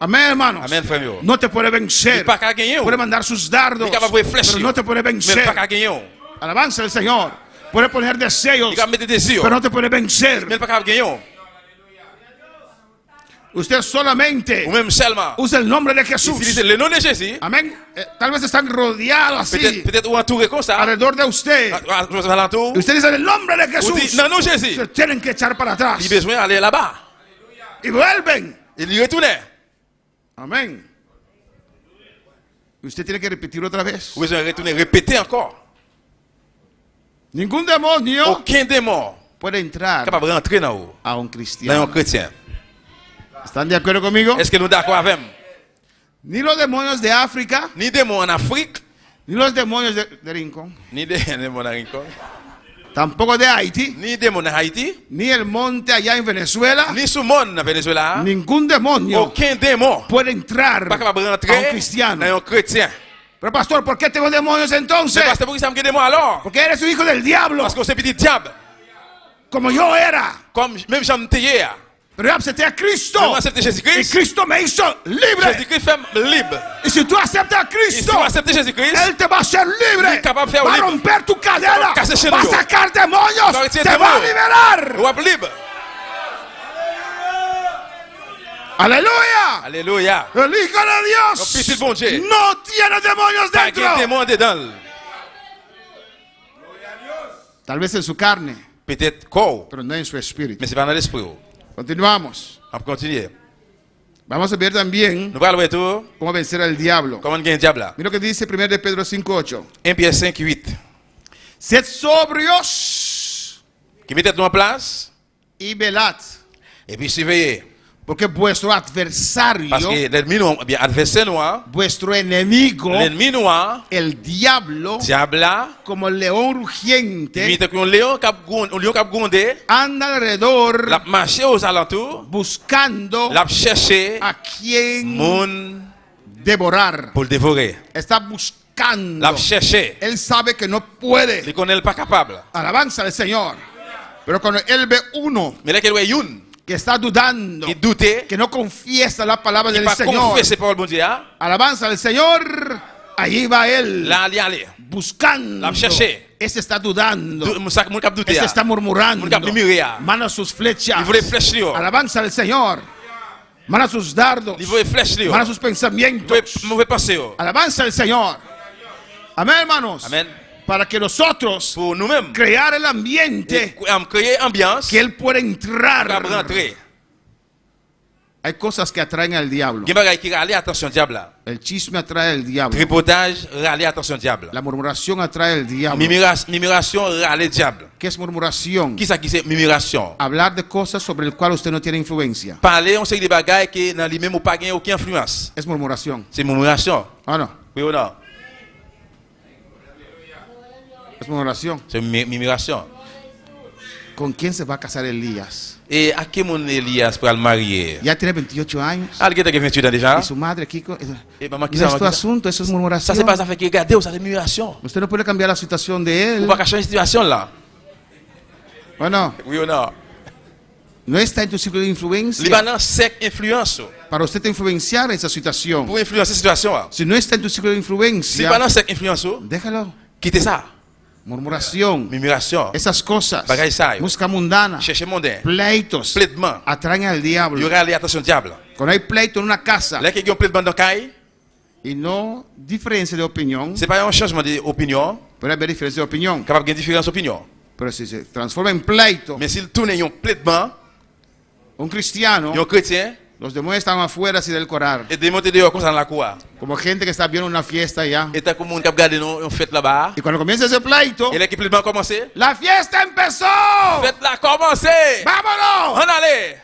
Amén, hermanos. Amen, frère yo. No te puede Il n'est vencer. pas capable de gagner. Puede mandar sus dardos, Il est capable de fléchir. pero no te puede Mais il n'est pas vencer. capable de gagner. Alabanza al Señor. Puede poner deseos, Il est capable de mettre des yeux. pero no te puede vencer. Mais il n'est pas capable de gagner. Usted solamente Ou même seulement. usa el nombre de Jesús. Utilisez le nom de Jésus. Amén. Tal vez están rodeados así Peut-être ou entouré comme ça. alrededor de usted. À los alentours. Y usted dice el nombre de Ou dit, Jesús. non, non, Jésus. Se tienen que echar para atrás Il a besoin d'aller là-bas. y vuelven. Il y retourne. Amén. Y usted tiene que repetir otra vez. Ou besoin de retourner, répéter encore. Ningún demonio Aucun démon puede entrar capable de rentrer dans vous, a un dans un cristiano. chrétien. ¿Están de acuerdo conmigo? Est-ce que nous d'accord avec moi? Ni los demonios de África, Ni démons en Afrique, ni los demonios de Rincón, ni démons en Rincon, tampoco de Haití, ni démons en Haïti, ni el monte allá en Venezuela, ni sous monde en Venezuela. ningún demonio Aucun démon puede entrar pas capable de a un rentrer cristiano. dans un chrétien. Pero pastor, ¿por qué tengo demonios entonces? Mais pasteur, pourquoi ça me démon alors? Porque eres un hijo del diablo, Parce que c'est petit diable. como yo era. Comme même j'en étais hier. Pero yo acepté a Cristo. Yo acepté Y Jésus-Christ. Cristo me hizo libre. Jésus-Christ fait libre. Y si tú aceptas a Et si Cristo, tu acceptes Jésus-Christ, Él te va a hacer il libre. est capable de faire Va a libre. romper tu cadena. Casser chez Va a nous. sacar demonios. Va a retirer Te va a démons. liberar. Vous êtes libre. Aleluya. Alléluia. El Hijo de Le Fils du bon Dios Dieu. no tiene demonios Pas de dentro. démon dedans. Tal vez en su carne, Peut-être corps, pero no en su espíritu. mais c'est pas dans l'esprit. Continuamos. On peut continuer. Vamos a ver también Nous parlons de tout. cómo vencer al diablo. Comment gagner le diable là? Mira lo que dice 1 de Pedro 5:8. 1 Pierre 5, 8. Sed sobrios Qui mettez-nous en place y velad, et puis surveillez. porque vuestro adversario, Parce que l'ennemi noir, bien adversaire noir, vuestro enemigo, l'ennemi noir, el diablo, diable là, como el león rugiente, vite qu'un lion cap grondé, anda alrededor l'a marché aux alentours, buscando l'a cherché a quien moun devorar. pour le dévorer. Está buscando. L'a cherché. Él sabe que no puede. Il connaît pas capable. Alabanza al Señor. Pero cuando él ve uno Mais là qu'il voit une que está dudando, qui doutait, que no confiesa la palabra qui del pas Señor, confessé par le bon Dieu, alabanza al Señor, allí va él là il y aller. buscando. L'a cherché. Ese está dudando. Mon cap douté. Ese está murmurando. Mon cap murmurer. Manda sus flechas. Il voulait flèche lui. Alabanza al Señor. Manda sus dardos. Il voulait flèche lui. Manda sus pensamientos. Mauvais pensée. Alabanza al Señor. Amén, hermanos. Amen. Para que nosotros Pour nous-mêmes, crear el ambiente créer ambiance, que él pueda entrar. pour rentrer. Hay cosas que atraen al diablo. Il y a des bagages qui râlent, attention diable là. El chisme atrae al diablo. Tripotage, râler, attention diable. La murmuración atrae al diablo. Murmuration, râler diable. ¿Qué es murmuración? Qui ça qui c'est murmuration? Hablar de cosas sobre el cual usted no tiene influencia. Parler, on sait des bagages qui dans lui-même ou pas gagner aucune influence. Es murmuración. C'est murmuration. Ah, no. Oui ou non? Es murmuración. C'est murmuration. ¿Con quién se va a casar Elías? Et à qui mon Elias pour le marier? Ya tiene 28 años. Alguien qui a 28 ans déjà? Y su madre aquí. Et maman qui No es ça? tu asunto, eso es Ça murmuración. c'est pas ça fait que regarder ou ça c'est murmuration. Usted no puede cambiar la situación de On él. va changer la situation là. ¿O no? Oui ou non? No está en tu círculo de influencia. Libanon sec influence. Para usted influenciar esa situación. Pour influencer la situation là. Si no está en tu círculo de influencia, Libanon sec influence. déjalo. Quittez ça. Murmuración. Murmuration. Esas cosas. Bagay sa yo. Música mundana. Chercher mondain. Pleitos. Plaitement. Atraen al Il y diablo. aura les attention diable. Cuando hay pleito en una casa Là qu'il y a un plaitement dans caille, y no diferencia de opinión, c'est pas un changement d'opinion, puede haber diferencia de opinión. capable de différence d'opinion. Pero si se transforma en pleito, Mais s'il tourne un plaitement, un cristiano, un chrétien, los demonios están afuera así del corar. et démonter dehors comme ça dans la cour. Como gente que está viendo una fiesta ya. Et t'as comme un cap garder une fête là-bas. Y cuando comienza ese pleito, Et là, qui plaitement a commencé. la fiesta empezó. Fête là commencé. ¡Vámonos! On allait.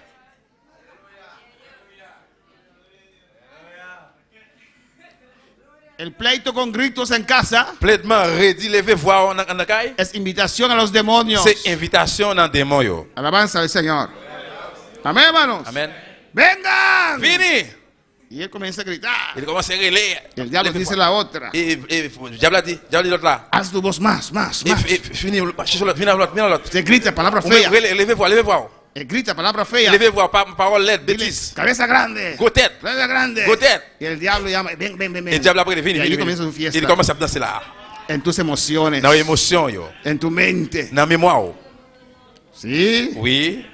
El pleito con gritos en casa Plaitement ready, lever voir en la caille. es invitación a los demonios. C'est invitation dans démon yo. Alabanza al Señor. Amén, hermanos. Amen. ¡Vengan! Fini. Y él comienza a gritar. Il commence à râler. Y el diablo dice la otra. Et le diable a dit l'autre là. Haz tu voz más, más, Et más. fini, fini l'autre. Usted grita palabra Ou fea. levez voir. Él grita palabra fea. Levez voir, parole lettre, Dile, bêtise. cabeza grande. Go tête. Cabeza grande. Go tête. Y el diablo llama, ven, ven, ven, ven. Et le diable après, il Y ahí vient. comienza su fiesta. Il commence à danser là. En tus emociones. Dans l'émotion, yo. En tu mente. Dans la mémoire. Sí. Oui.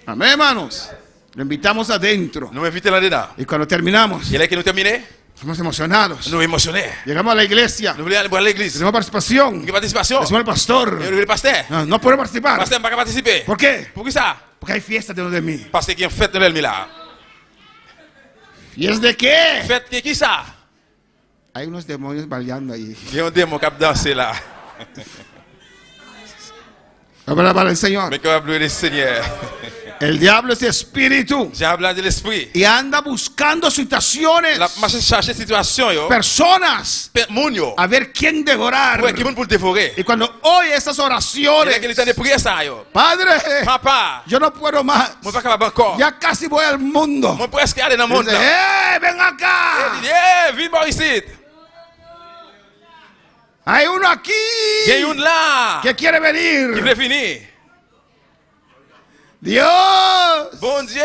Amén, hermanos. Lo invitamos adentro. Nous invitons là-dedans. Y cuando terminamos, Et là que nous terminons, somos emocionados. nous émotionnés. Llegamos a la iglesia. Nous voulons aller voir l'église. Tenemos participación. Quelle participation? Decimos al pastor. Et le pasteur. No, no puedo participar. Pasteur n'a pas participé. ¿Por qué? Pour qui ça? Porque hay fiesta dentro de mí. Parce qu'il y a une fête de l'ennemi là. ¿Fiesta de qué? Fête qui ça? Hay unos demonios bailando ahí. Il y a un démon qui a dansé là. Vamos a alabar al Señor. Mais qu'on va louer le Seigneur. El diablo es espíritu Diable de l'esprit. y anda buscando situaciones, La marche chercher situation yo. personas, Moun yo. a ver quién devorar. Ouais, qui moun pour le dévorer. Y cuando oye estas Il y a oraciones, que le temps de prier ça yo. Padre, Papa, yo no puedo más. moi pas capable encore. Ya casi voy al mundo. Moi presque aller dans le monde Dice, là. ven acá. Il dit, "Eh, viens par ici." Hay uno aquí Il y a une là que quiere qui venir. veut finir. Dios. Bon Dieu.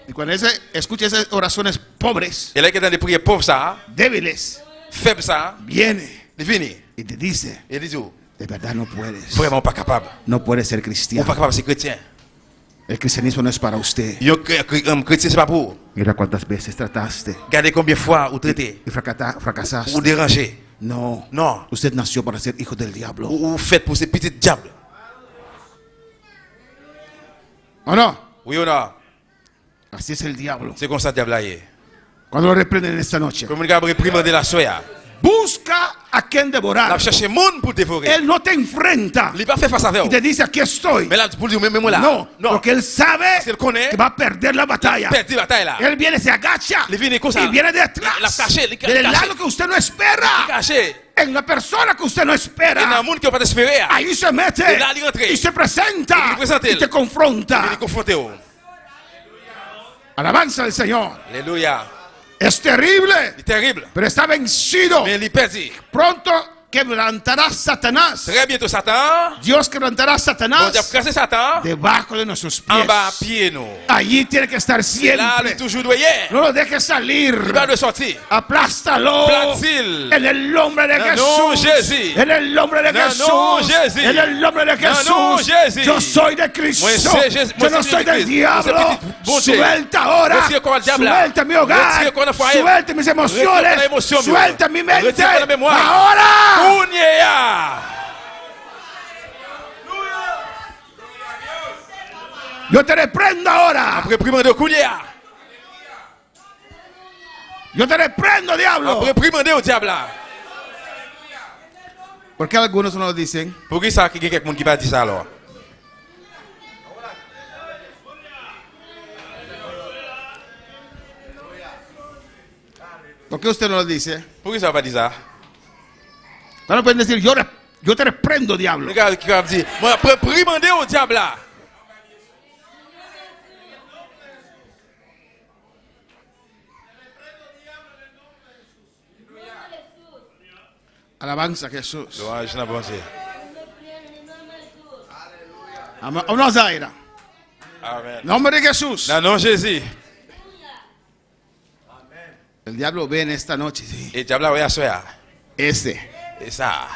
Y cuando escucha esas oraciones pobres, Et là qui est dans des prières pauvres ça, débiles, faible ça, viene il finit. y te dice, Il dit, oh, de verdad no puedes. vraiment pas capable. No puedes ser Ou pas cristiano. capable de ser chrétien. El cristianismo no es para usted. Chrétien c'est pas pour. Mira cuántas veces trataste Regardez combien de fois vous traitez, y fracasaste. ou dérangez. No, Non. usted nació para ser hijo del diablo. Ou faites pour ces petits diables. ¿O no? Oui ou non? Así es el diablo. C'est comme ça le diable là est. Cuando lo reprenden esta noche, Comme il a réprimandé la soya. busca a quien Il a devorar. cherché monde pour dévorer. Él no te enfrenta Il n'a pas fait face avec y vous. te dice aquí estoy. Mais là, pour dire, même moi là. No, Non. porque él sabe Parce qu'il connaît. que va a perder la batalla. Perdit la bataille là. Él viene, se agacha Il viene comme ça. y viene La detrás caché, la del caché. lado que usted no Il espera, caché. en la persona que usted no Il y a un espera. monde qui n'a pas espéré. Ahí se mete Et là, il rentre. y se presenta Il presente y él. te Il confronta. est confronté. Alabanza al Señor. Alléluia. Es terrible, Il est terrible. pero está vencido. Mais il est perdu. Pronto quebrantará Satanás. Très bientôt, Satan. Dios quebrantará a Bon Dieu a Satanás cassé Satan. debajo de nuestros En bas, pies. pied nous. Allí tiene que estar Et là, il est siempre. toujours doyer. No lo dejes salir. Il va de sortir. Aplástalo. Plate-t-il. En el nombre de En nom Jesús. Jésus. En el nombre de En nom Jesús. Jésus. En el nombre de En nom Jesús. Jésus. Yo soy de Cristo. Moi, c'est Jésus. Yo Moi, no c'est soy de del Cristo. diablo. Moi, c'est petit bonté. Suelta ahora. Retire con el diable. Suelta mi hogar. Retire con el foyer. Suelta mis Retire con emociones. la emoción, Suelta mi mente. Retire con la mémoire. Ahora. Unia. Yo te reprendo ahora. Après primander au Kounia. Yo te reprendo, diablo. Après primander au diable là. ¿Por qué algunos no lo dicen? Pour qui ça, qu'il y a quelqu'un qui va dire ça alors? ¿Por qué usted no lo dice? Pour qui ça va dire ça? No pueden decir, yo te reprendo, diablo. Regarde qui va dire, moi après primander au diable là. Alabanza a Jesús. Louange na bon Dieu. Vamos a ir. Amen. Nombre de Jesús. Dans le nom de Jésus. El diablo ve en esta noche. Sí. Et diable là, ouais, soya. Ese. Et ça.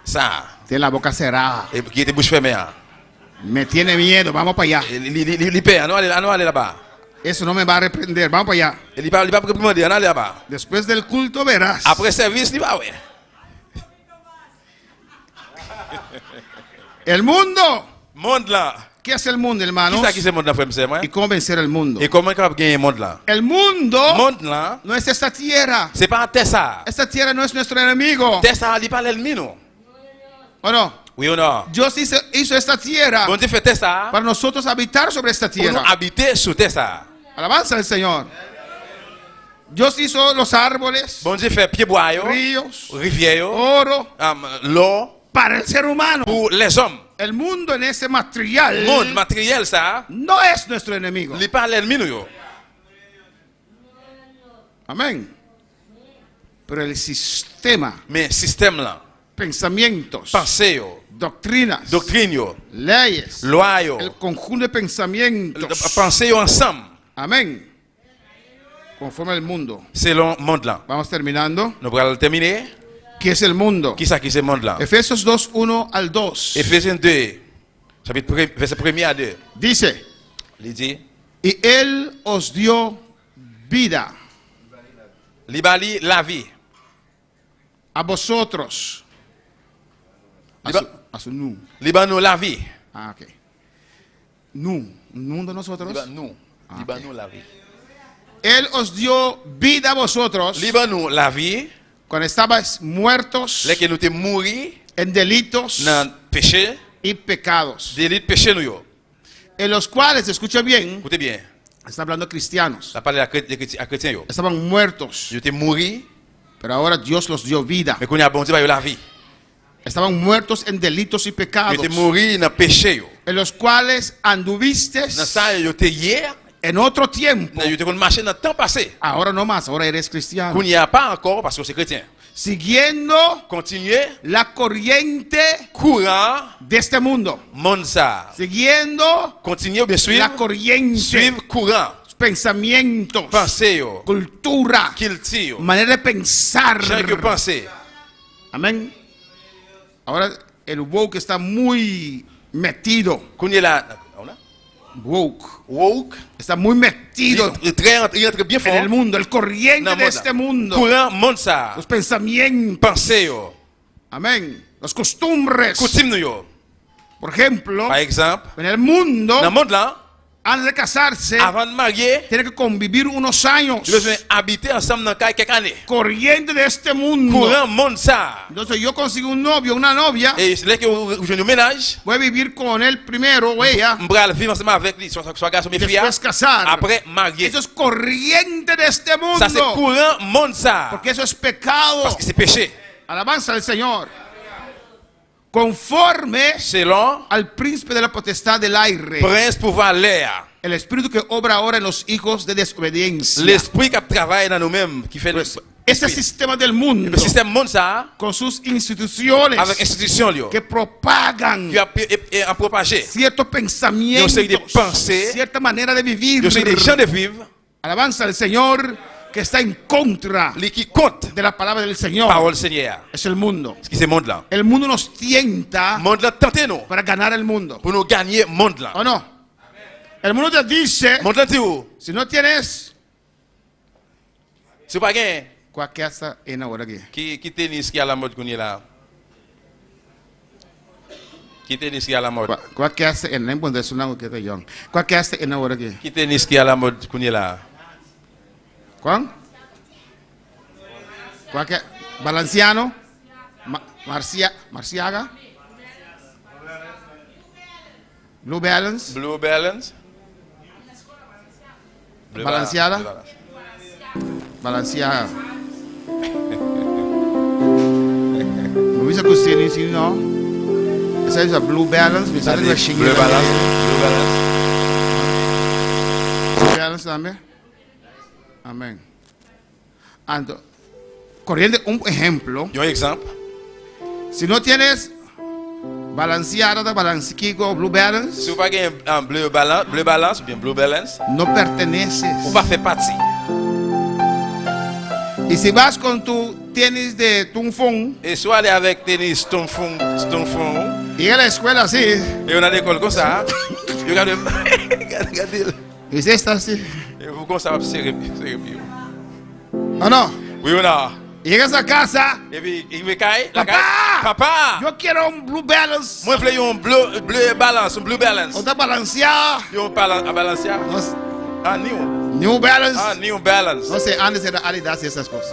Ça. Tiene la boca cerrada. Et qui était bouche fermée. Me tiene miedo. Vamos para allá. Il paie, non aller là-bas. Eso no me va a reprender. Vamos para allá. Il va primander, non aller là-bas. Después del culto verás. Après service, il va ouais. El mundo. Monde là. ¿Qué es el mundo, hermanos? Qui c'est monde là, frère, moi? Y cómo vencer el mundo. Et comment capable gagner monde là? El mundo Monde là. no es esta tierra. C'est pas terre ça. Esta tierra no es nuestro enemigo. Terre ça, il pas l'ennemi non. ¿O no? Oui ou non? Dios hizo esta tierra Bon Dieu fait terre ça. para nosotros habitar sobre esta Pour nous tierra. habiter sur terre ça. Alabanza al Señor. Dios hizo los árboles, Bon Dieu fait pied bois yo, ríos, rivière yo, oro l'eau para el ser humano. pour les hommes. El mundo en ese material Monde matériel ça, no es nuestro enemigo. il pas l'ennemi nous yo. Amén. Pero el sistema, Mais système là, pensamientos, pensée yo, doctrinas, doctrine yo, leyes, loi yo, el conjunto de pensamientos. pensée yo ensemble, Amén. Conforme al mundo. selon monde là. Vamos terminando. Nous allons terminer. ¿Qué es el mundo? Qui ça qui c'est monde là? Efesios 2, 1 al 2. Ephésiens 2, chapitre verset 1er à 2. Dice, Il dit, y Él os dio vida libali la vie. a vosotros. A su nu. Libanou la vie. Ah, ok. Nu. Nu de nosotros. Libanou. Ah, Libanou la vie. Él os dio vida a vosotros Libanou la vie Cuando estabas muertos Là que nous t'es mouri en delitos dans péché, y pecados, délit péché nous yo. en los cuales, escucha bien, Écoutez bien. está hablando de cristianos, Ça parle à chrétien yo. estaban muertos, Je t'ai mouri, pero ahora Dios los dio vida. mais qu'on y a bon Dieu ba yo la vie. Estaban muertos en delitos y Je pecados, t'ai mouri dans péché yo. en los cuales anduviste Dans ça yo t'ai hier, en otro tiempo. yo t'ai kon marché dans temps passé. Ahora no más, ahora eres cristiano. Qu'on y a pas encore parce que c'est chrétien. Siguiendo Continuez la corriente courant de este mundo. monde ça. Siguiendo Continuez bien suivre. la corriente, Suivre courant. pensamientos, Pensez yo. cultura, Culture. manera de pensar. J'ai que penser. Amén. Ahora el woke está muy metido. Qu'on y là. Woke está muy metido Il entre bien fort. en el mundo, el corriente de este mundo. Courant monde ça. Los pensamientos. Pensez yo. Amén. Las costumbres. Coutume yo. Por ejemplo, Par exemple, en el mundo, dans le monde là, antes de casarse, avant de marier, tiene que convivir unos años. tu dois habiter ensemble dans quelques années. Corriente de este mundo. Courant monde ça. Entonces yo consigo un novio, una novia, Et c'est là que je nous ménage. voy a vivir con él primero o ella, M'bral vivre ensemble avec lui, soit garçon mais fille. después casar. Après marier. Eso es corriente de este mundo. Ça c'est courant monde ça. Porque eso es pecado. Parce que c'est péché. Alabanza al Señor. Conforme Selon al príncipe de la potestad del aire. prince pouvoir l'air. El espíritu que obra ahora en los hijos de desobediencia. L'esprit qui travaille dans nous-mêmes, qui fait Ese sistema del mundo, le système monde ça, con sus instituciones, avec institution lui, que propagan qui a propagé. ciertos pensamientos, Yo soy de pensar, cierta manera de vivir. Yo soy des gens de vivre. Alabanza al Señor, que está en contra qui compte de la palabra del Señor. Parole Seigneur. Es el mundo. Ce qui c'est monde là. El mundo nos tienta Monde là tente nous para ganar el mundo. pour nous gagner monde là. ¿O no? El mundo te dice, Monde là dit si no tienes, c'est pas gain. ¿qué hace en ahora aquí? Qui tennis qui à la mode qu'on est là. Qui tennis qui à la mode. ¿Qué hace en el mundo? Es una que te llaman. ¿Qué hace en ahora aquí? Qui tennis qui à la mode qu'on est là. ¿Cuán? Balenciano, Marciaga, Blue Balance, Blue Balance, Balenciaga, Balenciaga. ¿No viste que usted dice no? Esa es la Blue Balance, me sale la Blue Balance, Blue Balance. Blue Balance también. Amén. Ando, corriente, un ejemplo. Un ejemplo. Si no tienes Balenciaga, Balenciaga, Blue Balance, si vous n'avez pas Blue Balance ou bien Blue Balance, no perteneces. Vous ne faites pas partie. Y si vas con tu tenis de tunfón, et soit aller avec tennis Stonefong, y a la escuela así, et on a l'école comme ça, regardez, regardez. Y si está así. Et vous commencez à serrer. ¿O no? Oui ou non? Llegas a casa, et puis il me caille. Papa, yo quiero un Blue Balance. Moi, je veux un bleu balance, un Blue Balance. Otra Balenciaga. Yo Balenciaga. Ah, New Balance. Ah, New Balance. No sé, antes era Adidas y esas cosas.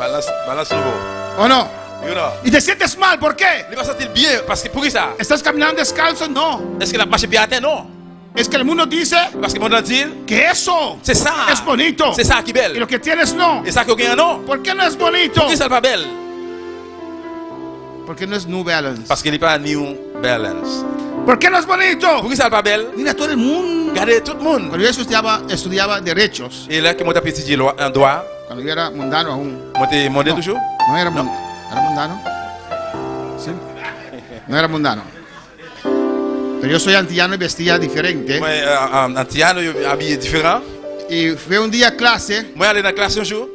Balance nuevo. ¿O no? Oui ou non? Y te sientes mal, ¿por qué? Il va sentir bien, parce que pour ça. ¿Estás caminando descalzo? No. Est-ce que la marche bien à terre? Non. Es que el mundo dice parce que le monde dit que eso c'est ça. es bonito. C'est ça qui est belle. Y lo que tienes no. Et ça que gagne non. ¿Por qué no es bonito? Pourquoi ça n'est pas belle? Porque no es New Balance. Parce qu'il n'est pas New Balance. ¿Por qué no es bonito? Pourquoi ça n'est pas belle? Mira todo el mundo. Regardez tout le monde. Cuando yo estudiaba derechos. Et là que moi t'ai étudié en droit. Cuando yo era mundano aún. Moi t'ai demandé toujours? No era mundano. ¿Era mundano? Sí. No era mundano. Pero yo soy antillano y vestía diferente. Moi antillano habillé différent. Y fui un día a clase. Moi allé dans la classe un jour.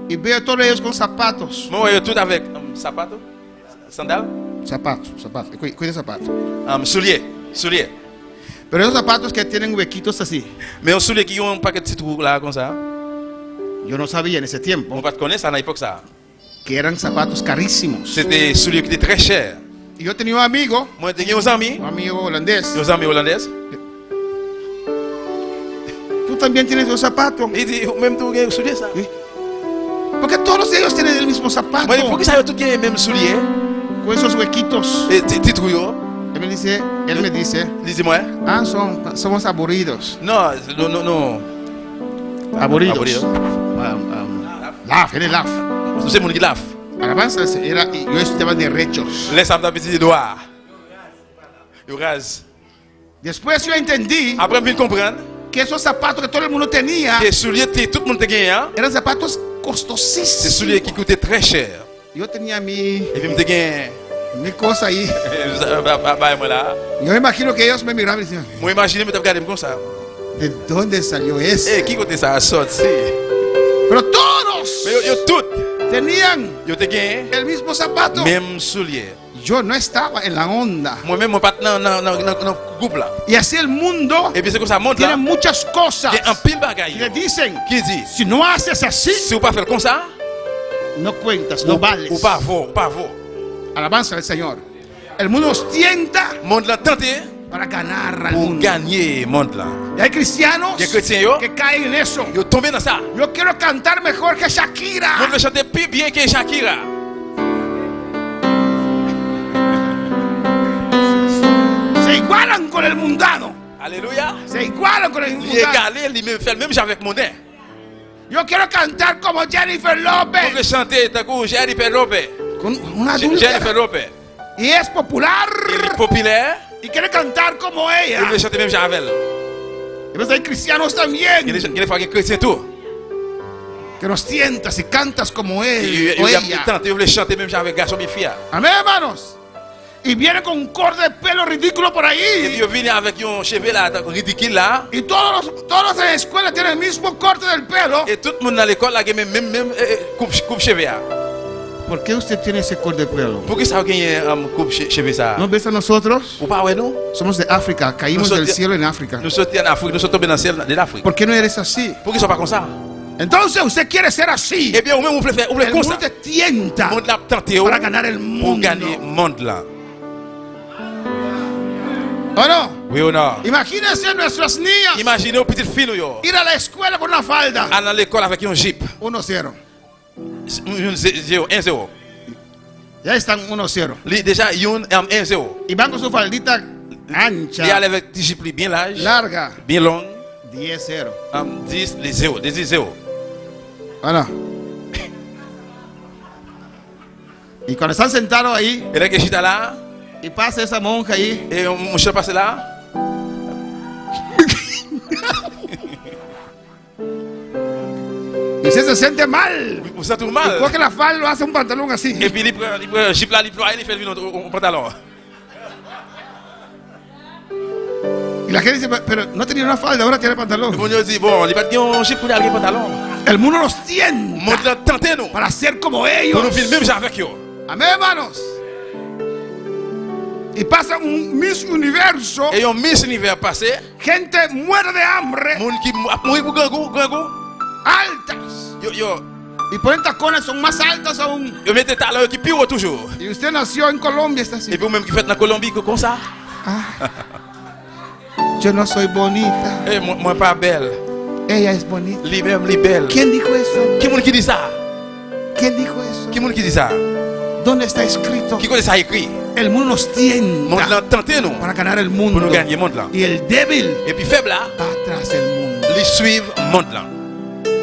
Y veo a todos ellos con zapatos. Moi voyais tout avec zapatos, sandales. Zapatos. Cuida zapatos. Souliers. Pero esos zapatos que tienen huequitos así. Mais un soulier qui ont un paquet de trous là comme ça. Yo no sabía en ese tiempo. On va te connaître ça à l'époque ça. Que eran zapatos carísimos. C'était souliers qui étaient très chers. Y yo tenía un amigo. Moi tenía un amigo holandés. Un ami holandés. Tú también tienes los zapatos. Il dit même tu as souliers ça. ¿Sí? Porque todos ellos tienen el mismo zapato. Moi, pourquoi ça tout gagne même soulier? Con esos huequitos. Et titrouyo. Él me dice, Dis-moi. ah, somos aburridos. Non, non, non, non. Aburridos. Aburrido. Laugh, él es laugh. Nous sommes qui laf. Alabanza, yo estudiaba derechos. Laisse un petit doigt. Yo ras. Después yo entendí Après bien comprendre que esos zapatos que todo el mundo tenía que soulier tout le monde te gagne. eran zapatos C'est costosísimos. soulier qui coûtait très cher. Yo tenía mi Et puis me te gagne. cosa ahí. Moi là. Yo me imagino que ellos me miraban y decían, Moi imagine me te regarder comme ça. ¿de dónde salió ese? Eh, qui côté ça sorti? Pero todos Mais yo tout. tenían Yo te gagne. el mismo zapato. Même soulier. Yo no estaba en la onda. Moi-même, mon partenaire dans le groupe là. Y así el mundo Et puis c'est comme ça monte tiene là. muchas cosas. Il y a un pile bagaille. Y le dicen, Qui dit? si no haces así, Si vous pas faire comme ça, no cuentas, no vales. ou pas vous, pas vous. Alabanza al Señor. El mundo nos tienta Monde là tenté para ganar al pour mundo. gagner monde là. Y hay cristianos Il y a chrétiens yo, que caen en eso. yo tombé dans ça. Yo quiero cantar mejor que Moi Shakira. je veux chanter plus bien que Shakira. Se igualan con el mundano. Alléluia. Se igualan con el Il est mundano. égalé, il même fait le même genre avec mon nez. Yo quiero cantar como Jennifer Moi je veux Lopez. chanter tant que Jennifer Lopez. Con una Jennifer adulta. Lopez. Y es popular. Il est populaire. Y quiere cantar como Il ella. veut chanter même genre avec elle. Y ves, hay cristianos Il también est fois que chrétien tout. que nos tientas y cantas como Il él o il ella. tente, il veut chanter même genre avec garçon et fille. Amén, hermanos. Y viene con un corte de pelo ridículo por Et puis ahí. il vient avec un cheveu là ridicule là. Y todos en la escuela tienen el mismo corte del pelo. Et tout le monde dans l'école là même coupe cheveux là. ¿Por qué usted tiene ese corte de pelo? Pourquoi ça gagne coupe cheveux ça? ¿No ves a nosotros? Ou pas ouais non? Somos de África, caímos del cielo en África. Nous sommes en Afrique, nous sommes tombés dans le ciel de l'Afrique. ¿Por qué no eres así? Pourquoi ils sont pas comme ça? Entonces usted quiere ser así. Eh bien, ou même vous voulez faire, vous voulez El comme mundo ça. te tienta Monde l'a tenté para ganar el pour mundo. gagner monde là. ¿O no? Oui ou non? Imagínense nuestras niñas Imaginez aux petites filles nous yo. ir a la escuela con una falda. Aller à l'école avec un jeep. 1-0. 1-0. Ya están 1-0. Déjà, il y a un 1-0. Y van con su faldita Il y ancha, a avec des jeep bien large, larga. bien long. 10-0. 10, les 0, des 0. Bueno. Y cuando están sentados ahí Et là que j'étais là, y pasa esa monja ahí, et mon cher passé là, y usted se siente mal. vous sentez tout mal. Coge la falda, lo hace un pantalón así. Et puis il prend le jeep là, il ploie, il fait un pantalon. Y la gente dice, pero no tenía una falda, ahora tiene Et pantalón. mon Dieu dit, bon, il va dire un jeep pour aller un pantalon. El mundo nos Monde tienta l'a tenté nous. para ser como Pour ellos. nous vivre même genre avec eux. Amén, hermanos. Y pasa un Miss Universo, Et un Miss Univers passé, gente muere de hambre, monde qui mourir pour grand goût. altas. Yo, Y ponen tacones, son más altas aún. yo mettez talent qui pire toujours. Y usted nació en Colombia, está así. Et puis même qui fait dans Colombie comme ça. Yo no soy bonita, Eh, moi pas belle. ella es bonita. Lui-même, lui belle. ¿Quién dijo eso? Qui monde qui dit ça? ¿Quién dijo eso? Qui monde qui dit ça? ¿Dónde está escrito? Qui connaît ça écrit? El mundo nos Monde tienta l'a tenté nous. para ganar el Pour mundo. nous gagner monde là. Y el débil Et puis faible là, va tras el mundo. les suivre monde là.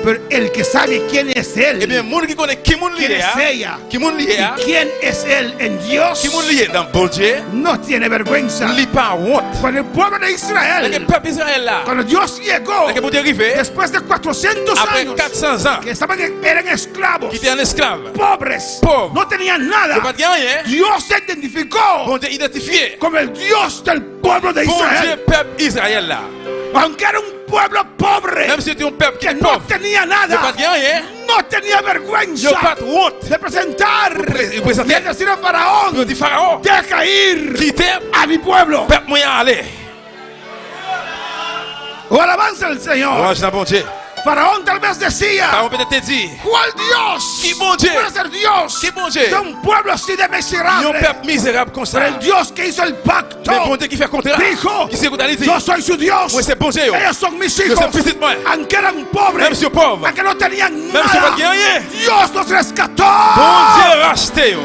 Pero el que sabe quién es Eh bien, él, monde qui connaît qui monde quién lié, es ella, qui monde lié, y quién es él en Dios, qui monde lié dans bon Dieu, no tiene vergüenza. li pas honte. Cuando el pueblo de Le Israel, peuple Israël là, cuando Dios llegó, le monde arrivé después de 400 après años, 400 ans, que eran esclavos, qui était un esclave. pobres, Pauvre. no tenían Il nada, pas de rien, Dios se identificó bon Dieu identifié. como el Dios del pueblo de Bon Dieu, Israel, peuple Israël là. aunque era un pueblo pobre, Même si c'était un peuple qui que est no pauvre, tenía il pas nada, de rien, no tenía il vergüenza pas de honte. de presentar Il y présentait. el decir a Faraón, Il dit Pharaon, deja ir quittez a mi pueblo. peuple moyen aller. O alabanza al Señor. Oh, c'est un bon Dieu. Faraón tal vez decía, Pharaon peut-être te dit, ¿cuál Dios qui bon Dieu, puede ser Dios qui bon Dieu, de un pueblo así de yon miserable? peuple misérable comme Pero ça. el Dios que hizo el pacto Mais bon Dieu qui fait contrat, dijo, qui s'est dit, yo soy su Dios, moi c'est bon Dieu, ellos son mis yo hijos, c'est petit moi, aunque eran pobres, même si pauvre, aunque no tenían même si nada, pas rien, Dios los rescató. bon Dieu racheté yo.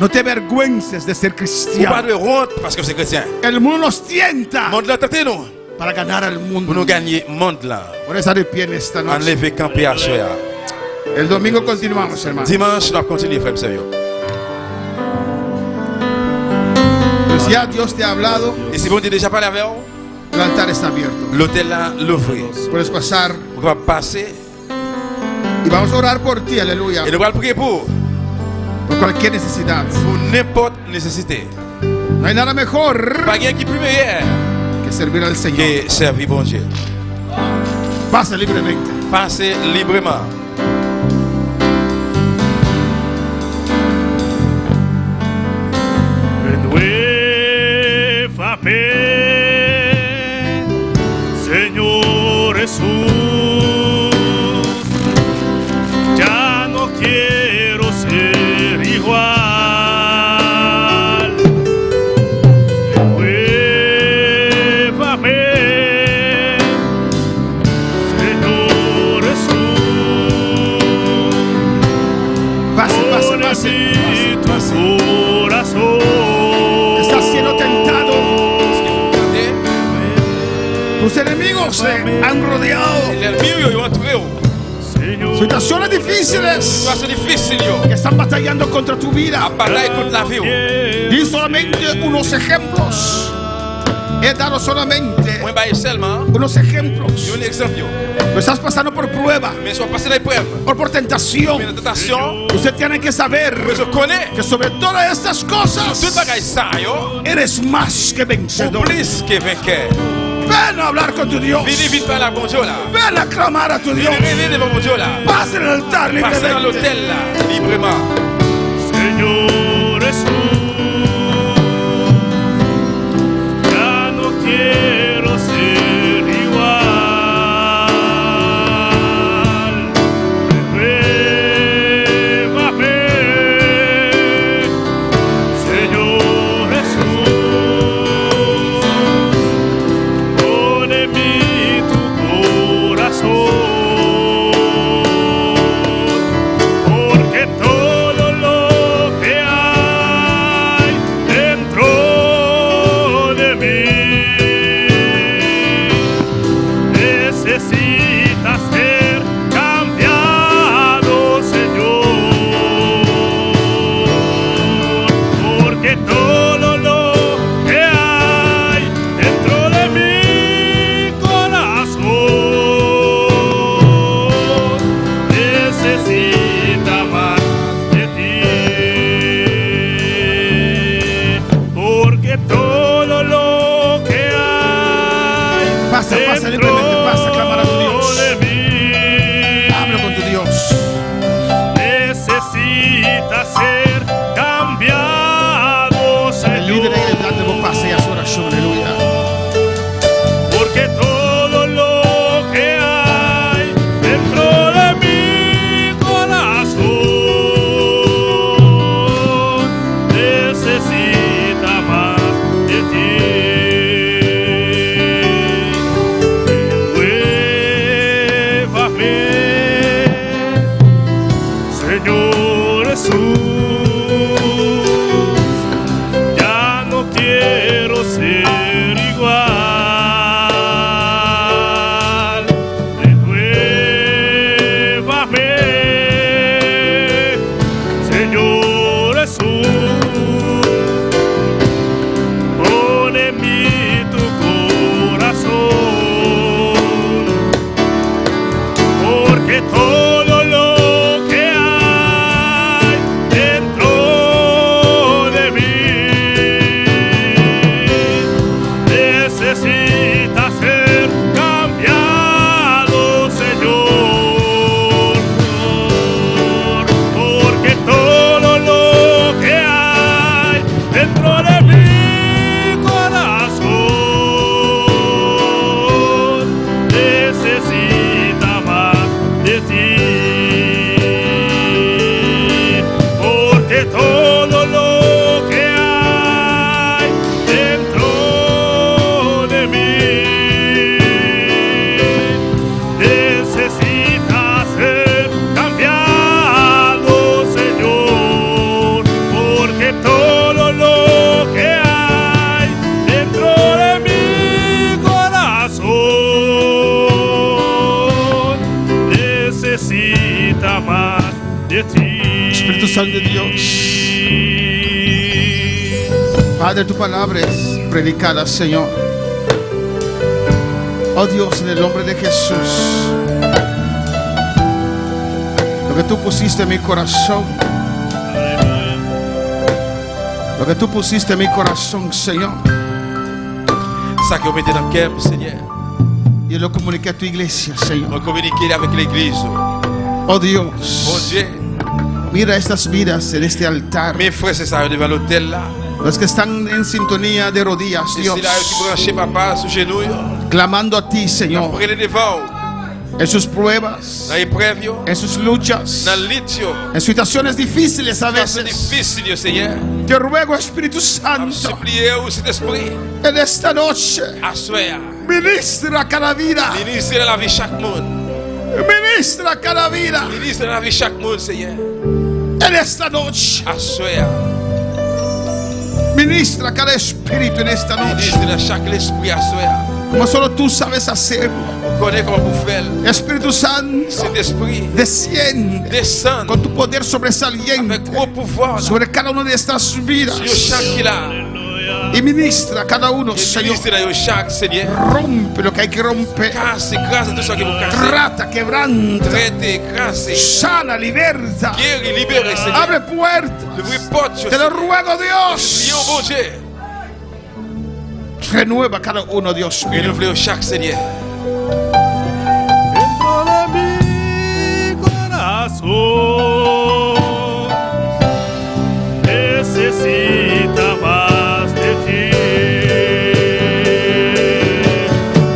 No te avergüences de ser Ou pas cristiano. de honte parce que c'est chrétien. El mundo nos tienta Monde là tenté nous para ganar al pour mundo. nous gagner monde là. Por eso de pie en esta noche. Enlever camper à soir. El domingo continuamos, hermano. Dimanche, nous allons continuer, frère sérieux. Pues ya Dios te ha hablado, Et si bon Dieu déjà parlé avec vous, el altar está abierto. l'hôtel là l'ouvrir. Puedes pasar On va passer y vamos a orar por ti, aleluya, et nous allons prier pour cualquier necesidad. n'importe nécessité. No hay nada mejor Pas rien qui plus meilleur que servir al Señor. que servir bon Dieu. Pasa libremente. Passez librement. Renuévame, Señor Jesús, ya no quiero ser igual. Renuévame, Señor Jesús, Pase, pase, pon en pase. mí tu corazón. Estás siendo tentado. Tus enemigos te han rodeado. L'ennemi yo entouré. Situaciones difíciles Situation difficile yo. que están batallando contra tu vida. Bataille contre la vie. Y solamente unos ejemplos. He dado solamente Moi ba seulement unos ejemplos. un exemple yo. Pero estás pasando por prueba, Mais soit passer l'épreuve. o por tentación. Mais la tentation, Usted tiene que saber mais je connais que sobre todas estas toute cosas bagaille ça yo. eres más que Ou vencedor. plus que vainqueur. Ven a hablar con tu Dios. Vini vite par la bon Dieu là. Ven a clamar a tu Vini Dios. rêver devant mon Dieu là. Pasa en el altar Passez dans libremente. l'hôtel là, librement. Señor Jesús, ya no quiero ser igual. Renuévame, Señor Jesús, pon en mí tu corazón, porque todo lo que hay dentro de mí necesita ser cambiado, Señor, porque todo lo que hay dentro de mi corazón necesita más de ti, porque todo lo que hay Pasa, pasa libremente, pasa a clamar a tu Dios. de mí Habla con tu Dios. necesita ser cambiado, El líder Señor, en el altar pase a su oración, aleluya. porque todo lo que hay dentro de mi corazón necesita más de ti. Son de Dios. Padre, tu palabra es predicada, Señor. Oh Dios, en el nombre de Jesús, lo que tú pusiste en mi corazón, lo que tú pusiste en mi corazón, Señor, Ça que vous mettez dans le cœur, Seigneur. yo lo comuniqué a tu iglesia, Señor. On communique avec l'église. Oh Dios, Mon Dieu, mira estas vidas en este altar. mes frères, c'est ça, devant l'autel là. Los que están en sintonía de rodillas, Et Dios, c'est là qui branché papa sous genou. clamando a ti, Señor, Prenez devant. en sus pruebas, Dans l'épreuve, yo. en sus luchas, Dans le lit, yo. en situaciones difíciles a C'est veces. difficile, yo, Seigneur. Te ruego, Espíritu Santo, Suppliez au Saint-Esprit. en esta noche, Assoya. ministra cada vida, Ministre la vie chaque monde. ministra cada vida, Ministre la vie chaque monde, Seigneur. en esta noche, Assoya. ministra cada espíritu en esta noche, Ministre chaque l'esprit, assoya. como solo tú sabes hacerlo. On connaît comment vous faites. Espíritu Santo, Saint-Esprit, desciende descend con tu poder sobresaliente avec gros pouvoir sobre cada una de estas vidas sur chaque qui là. y ministra a cada uno, Et Señor. ministre dans chaque, Seigneur. Rompe lo que hay que romper, Casse, grâce à tout ça qui vous casse. trata, quebranta, Traitez, casse. sana, liberta, Guéris, libérez, Seigneur. abre puertas. Ouvrez porte, Te lo ruego, Dios. Prions, bon Dieu. Renueva cada uno, Dios mío. Renouvelez chaque, Seigneur. Dentro de mi corazón necesita más de ti,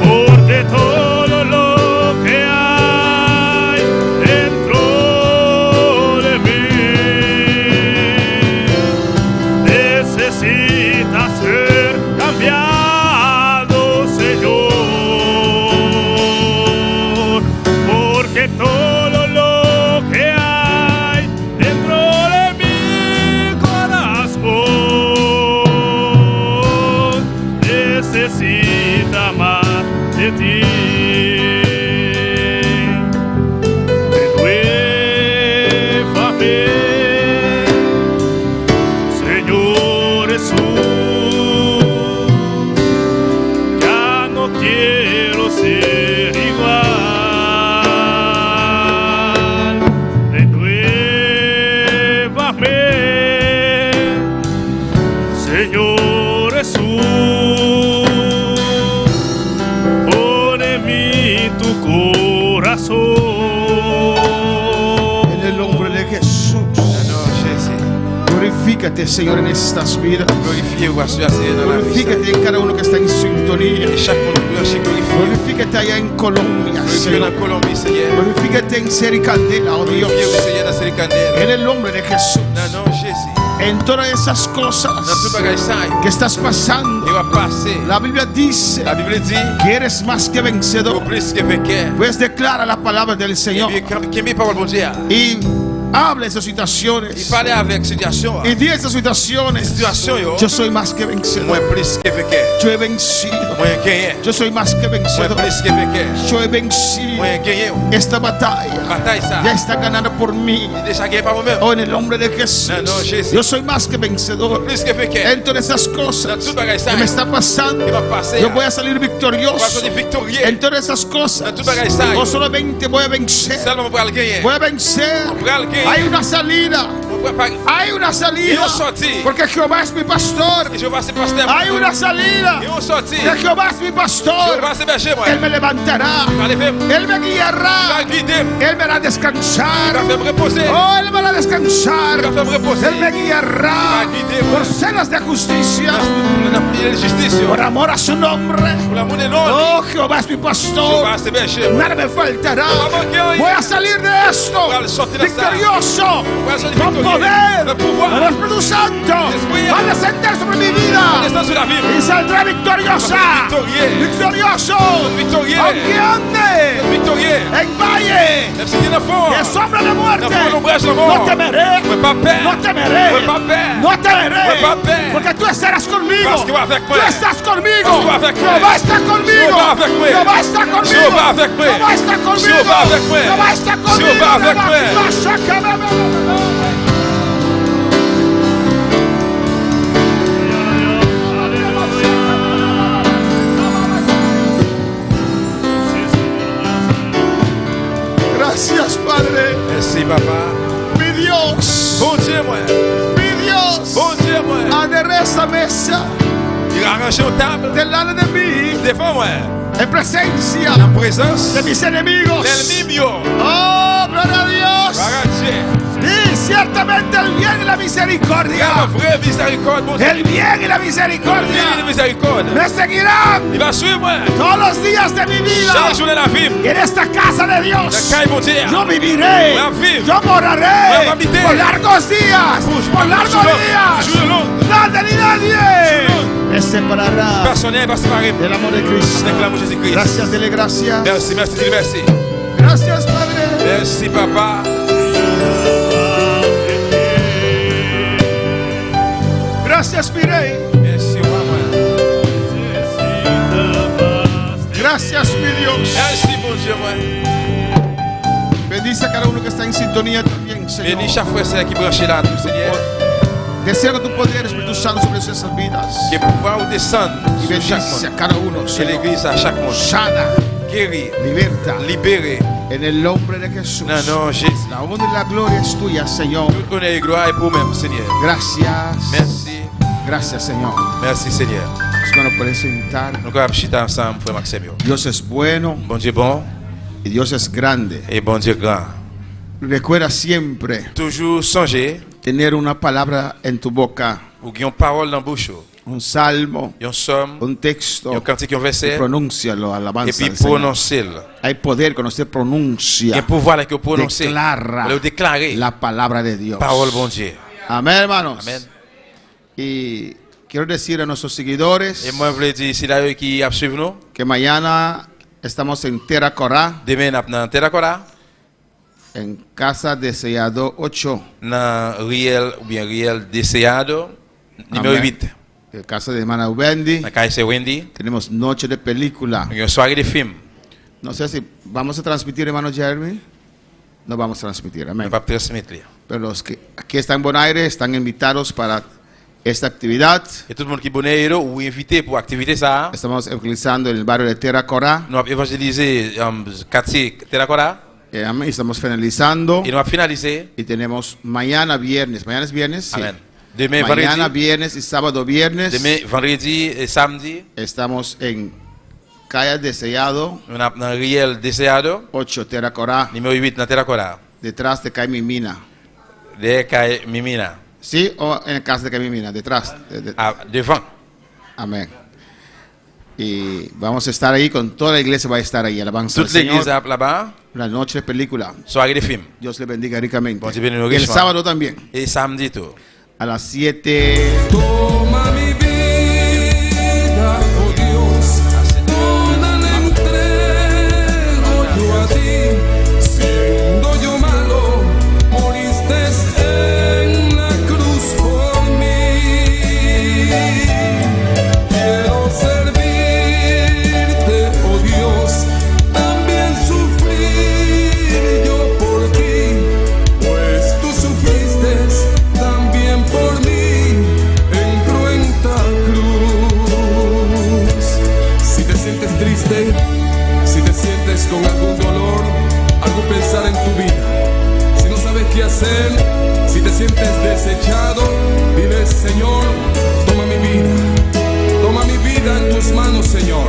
porque todo lo que hay dentro de mí necesita ser cambiado, Señor, porque todo lo que hay dentro de mi corazón necesita más de ti. Renuévame, Señor Jesús, ya no quiero ser igual. Renuévame, Señor Jesús, pon en mí tu corazón. En el nombre de Jesús, Non, Jésus. glorifícate, Señor, en estas vidas. Glorifiez-vous, assoyez dans la vie. Glorifícate en cada uno que está en sintonía. Et chaque monde glorifie, glorifiez. Glorifícate allá en Colombia, Glorifiez Señor. dans Colombie, Seigneur. Glorifícate en Sericandela, oh Dios. Glorifiez-vous, Seigneur, dans ces candelles. En el nombre de Jesús. Non, non, Jésus. En todas esas cosas Dans tout bagage ça, que estás pasando, il va passer. la Biblia dice La Bible dit, que eres más que vencedor. plus que vainqueur. Pues declara la palabra del Et Señor puis, qui est parole, bon Dieu. y habla esas Il situaciones parlait avec situation. y di esas situaciones. Situation, yo. Yo soy más que vencedor. Moins plus que vainqueur. Yo he vencido. Moins gagné. Yo soy más que Moins vencedor. plus que vainqueur. Yo he vencido. Moins gagné. Esta batalla Bataille ça. ya está ganada por mí. Il est déjà gagné par moi-même. Oh, en el nombre de Jesús. No, no, Jesús. Yo soy más que vencedor. Plus que vainqueur. En todas esas cosas Dans tout bagage ça. que me está pasando, Il va passer. yo voy a salir On va victorioso. sortir victorieux. En todas esas cosas, Dans tout bagage ça. o solamente voy a vencer. Seulement on va le gagner. Voy a vencer. On va le gagner. Hay una salida. On va pas. Hay una salida. Et on sortit. Porque Jehová es mi pastor. Et je vais se passer. Hay una salida. Et on sortit. Que Jehová es mi Je pastor. vais se berger, moi. Él me levantará. Allez, fais. Él me guiará. Il va guider. Él me hará Il va descansar. faire me reposer. Oh, Él me hará descansar. Il va faire me reposer. Él me guiará por sendas de justicia, On a pris la justice. por amor a su nombre. Pour l'amour des noms. Oh, Jehová es mi Je pastor. vais se berger. Nada me faltará. Vamos, Voy a salir de esto victorioso, Voy a sortir con victorieux. poder. Le pouvoir. El Espíritu Santo Espíritu. va a descender sobre mi vida Descend sur la vie. y saldrá victoriosa. Victorieux. Victorioso. Victorieux. Aunque ande Victorieux. en valle Même si il y en a fort. de sombra de muerte, La foule ombrage de no mort. temeré. Fue pas peur. No temeré. Fue pas peur. No temeré. Fue pas peur. Porque tú estarás conmigo. Parce que va avec moi. Tú estás conmigo. Parce que va avec moi. Jehová está conmigo. Jehová avec moi. Jehová está conmigo. Jehová avec moi. Jehová está conmigo. Jehová avec moi. Jehová está conmigo. Jehová avec moi. Jehová está conmigo. esta mesa Il a arrangé une table delante de mí devant moi. en presencia En présence de mis enemigos. del mio. Oh, gloria a Dios. Gloire à Dieu. Y ciertamente el bien y la Il y a misericordia. la vraie miséricorde, mon Dieu. El bien y la Il y a misericordia la miséricorde. me seguirán Il va suivre moi. todos los días de mi vida. Chaque jour de la vie. Y en esta casa de La Dios caille mon Dieu. yo viviré, La vie. yo moraré La habité. por largos días, por largos días. Jour long. Nada ni nadie me separará Personne ne va se séparer del amor de Cristo. avec l'amour de Jésus-Christ. Gracias, dele gracias. Merci, merci, Dieu, merci. Gracias, Padre. Merci, Papa. Gracias, mi Rey. Merci, roi moi. Gracias, mi Dios. Merci, mon Dieu, moi. Bendice a cada uno que está en sintonía también, Señor. Bénis chaque frère et sœur qui branche là, tout Seigneur. Deseo tu poder, Espíritu Santo, sobre nuestras vidas. Que pouvoir descendre Y sur chaque bendice a monde. cada uno, Que Señor. l'église à chaque monde. Sana, Guérir, liberta. libérer. En el nombre de Jesús. Non, non, Jésus. La honra y la gloria es tuya, Señor. Tout honneur et gloire est pour nous-mêmes, Seigneur. Gracias. Merci. Gracias, Señor. Merci, Seigneur. Hermano, pueden sentar. Nous allons chiter ensemble, frère Maxime. Dios es bueno Bon Dieu bon y Dios es grande. et bon Dieu grand. Recuerda siempre Toujours songer tener una palabra en tu boca, ou qui ont parole dans la bouche, un salmo, un somme, un texto, un cantique, un y verset, pronúncialo, et alabanza puis al Señor. prononcer-le. Hay poder cuando usted Il y pronuncia, a pouvoir là que vous prononcez. declara Vous déclarer la palabra de Dios. parole bon Dieu. Amén, hermanos. Amen. Y quiero decir a nuestros seguidores Et moi, je voulais dire, c'est là qui a suivi nous. que mañana estamos en Terra Corá, Demain, nous sommes dans Terracora, en Casa Deseado 8, dans Riel, ou bien Riel Deseado, numéro Amen. 8. en casa de hermana Wendy. Dans KC Wendy. Tenemos noche de película. Il y a une soirée de film. No sé si vamos a transmitir, hermano Jeremy. No vamos a transmitir, On amén. va transmettre. Pero los que aquí están en Buenos Aires están invitados para esta actividad. Et tout le monde qui est bonheur ou invité pour activité ça. Estamos evangelizando en el barrio de Terra Corá. Nous avons évangélisé quartier Terracora. Amén. Estamos finalizando. Et nous avons finalisé. Y tenemos mañana viernes. Mañana es viernes. Sí. Amen. Demain, Mañana vendredi. viernes y sábado viernes. Demain, vendredi et samedi. Estamos en Calle Deseado Nous avons dans Riel Deseado. 8, Terra Corá. Numéro 8 dans Terracora. Detrás de Calle Mimina. De Calle Mimina. ¿Sí? O en casa de Calle Mimina. Detrás. Devant. Amén. Y vamos a estar ahí con toda la iglesia, va a estar ahí. Alabanza al Toute l'église Señor. là-bas. Una noche de película. Soirée de film. Dios le bendiga ricamente. Bon Dieu bénisse nous Y el richement. sábado también. Et samedi tout. A las 7. Toma mi vida, oh Dios, toda la entrego yo a ti. Siendo yo malo, moriste en la cruz por mí. Quiero servirte, oh Dios, también sufrir yo por ti, pues tú sufriste también por mí en cruenta cruz. Si te sientes triste, si te sientes con algún dolor, algún pensar en tu vida, si no sabes qué hacer, si te sientes desechado, dile: Señor, toma mi vida en tus manos, Señor.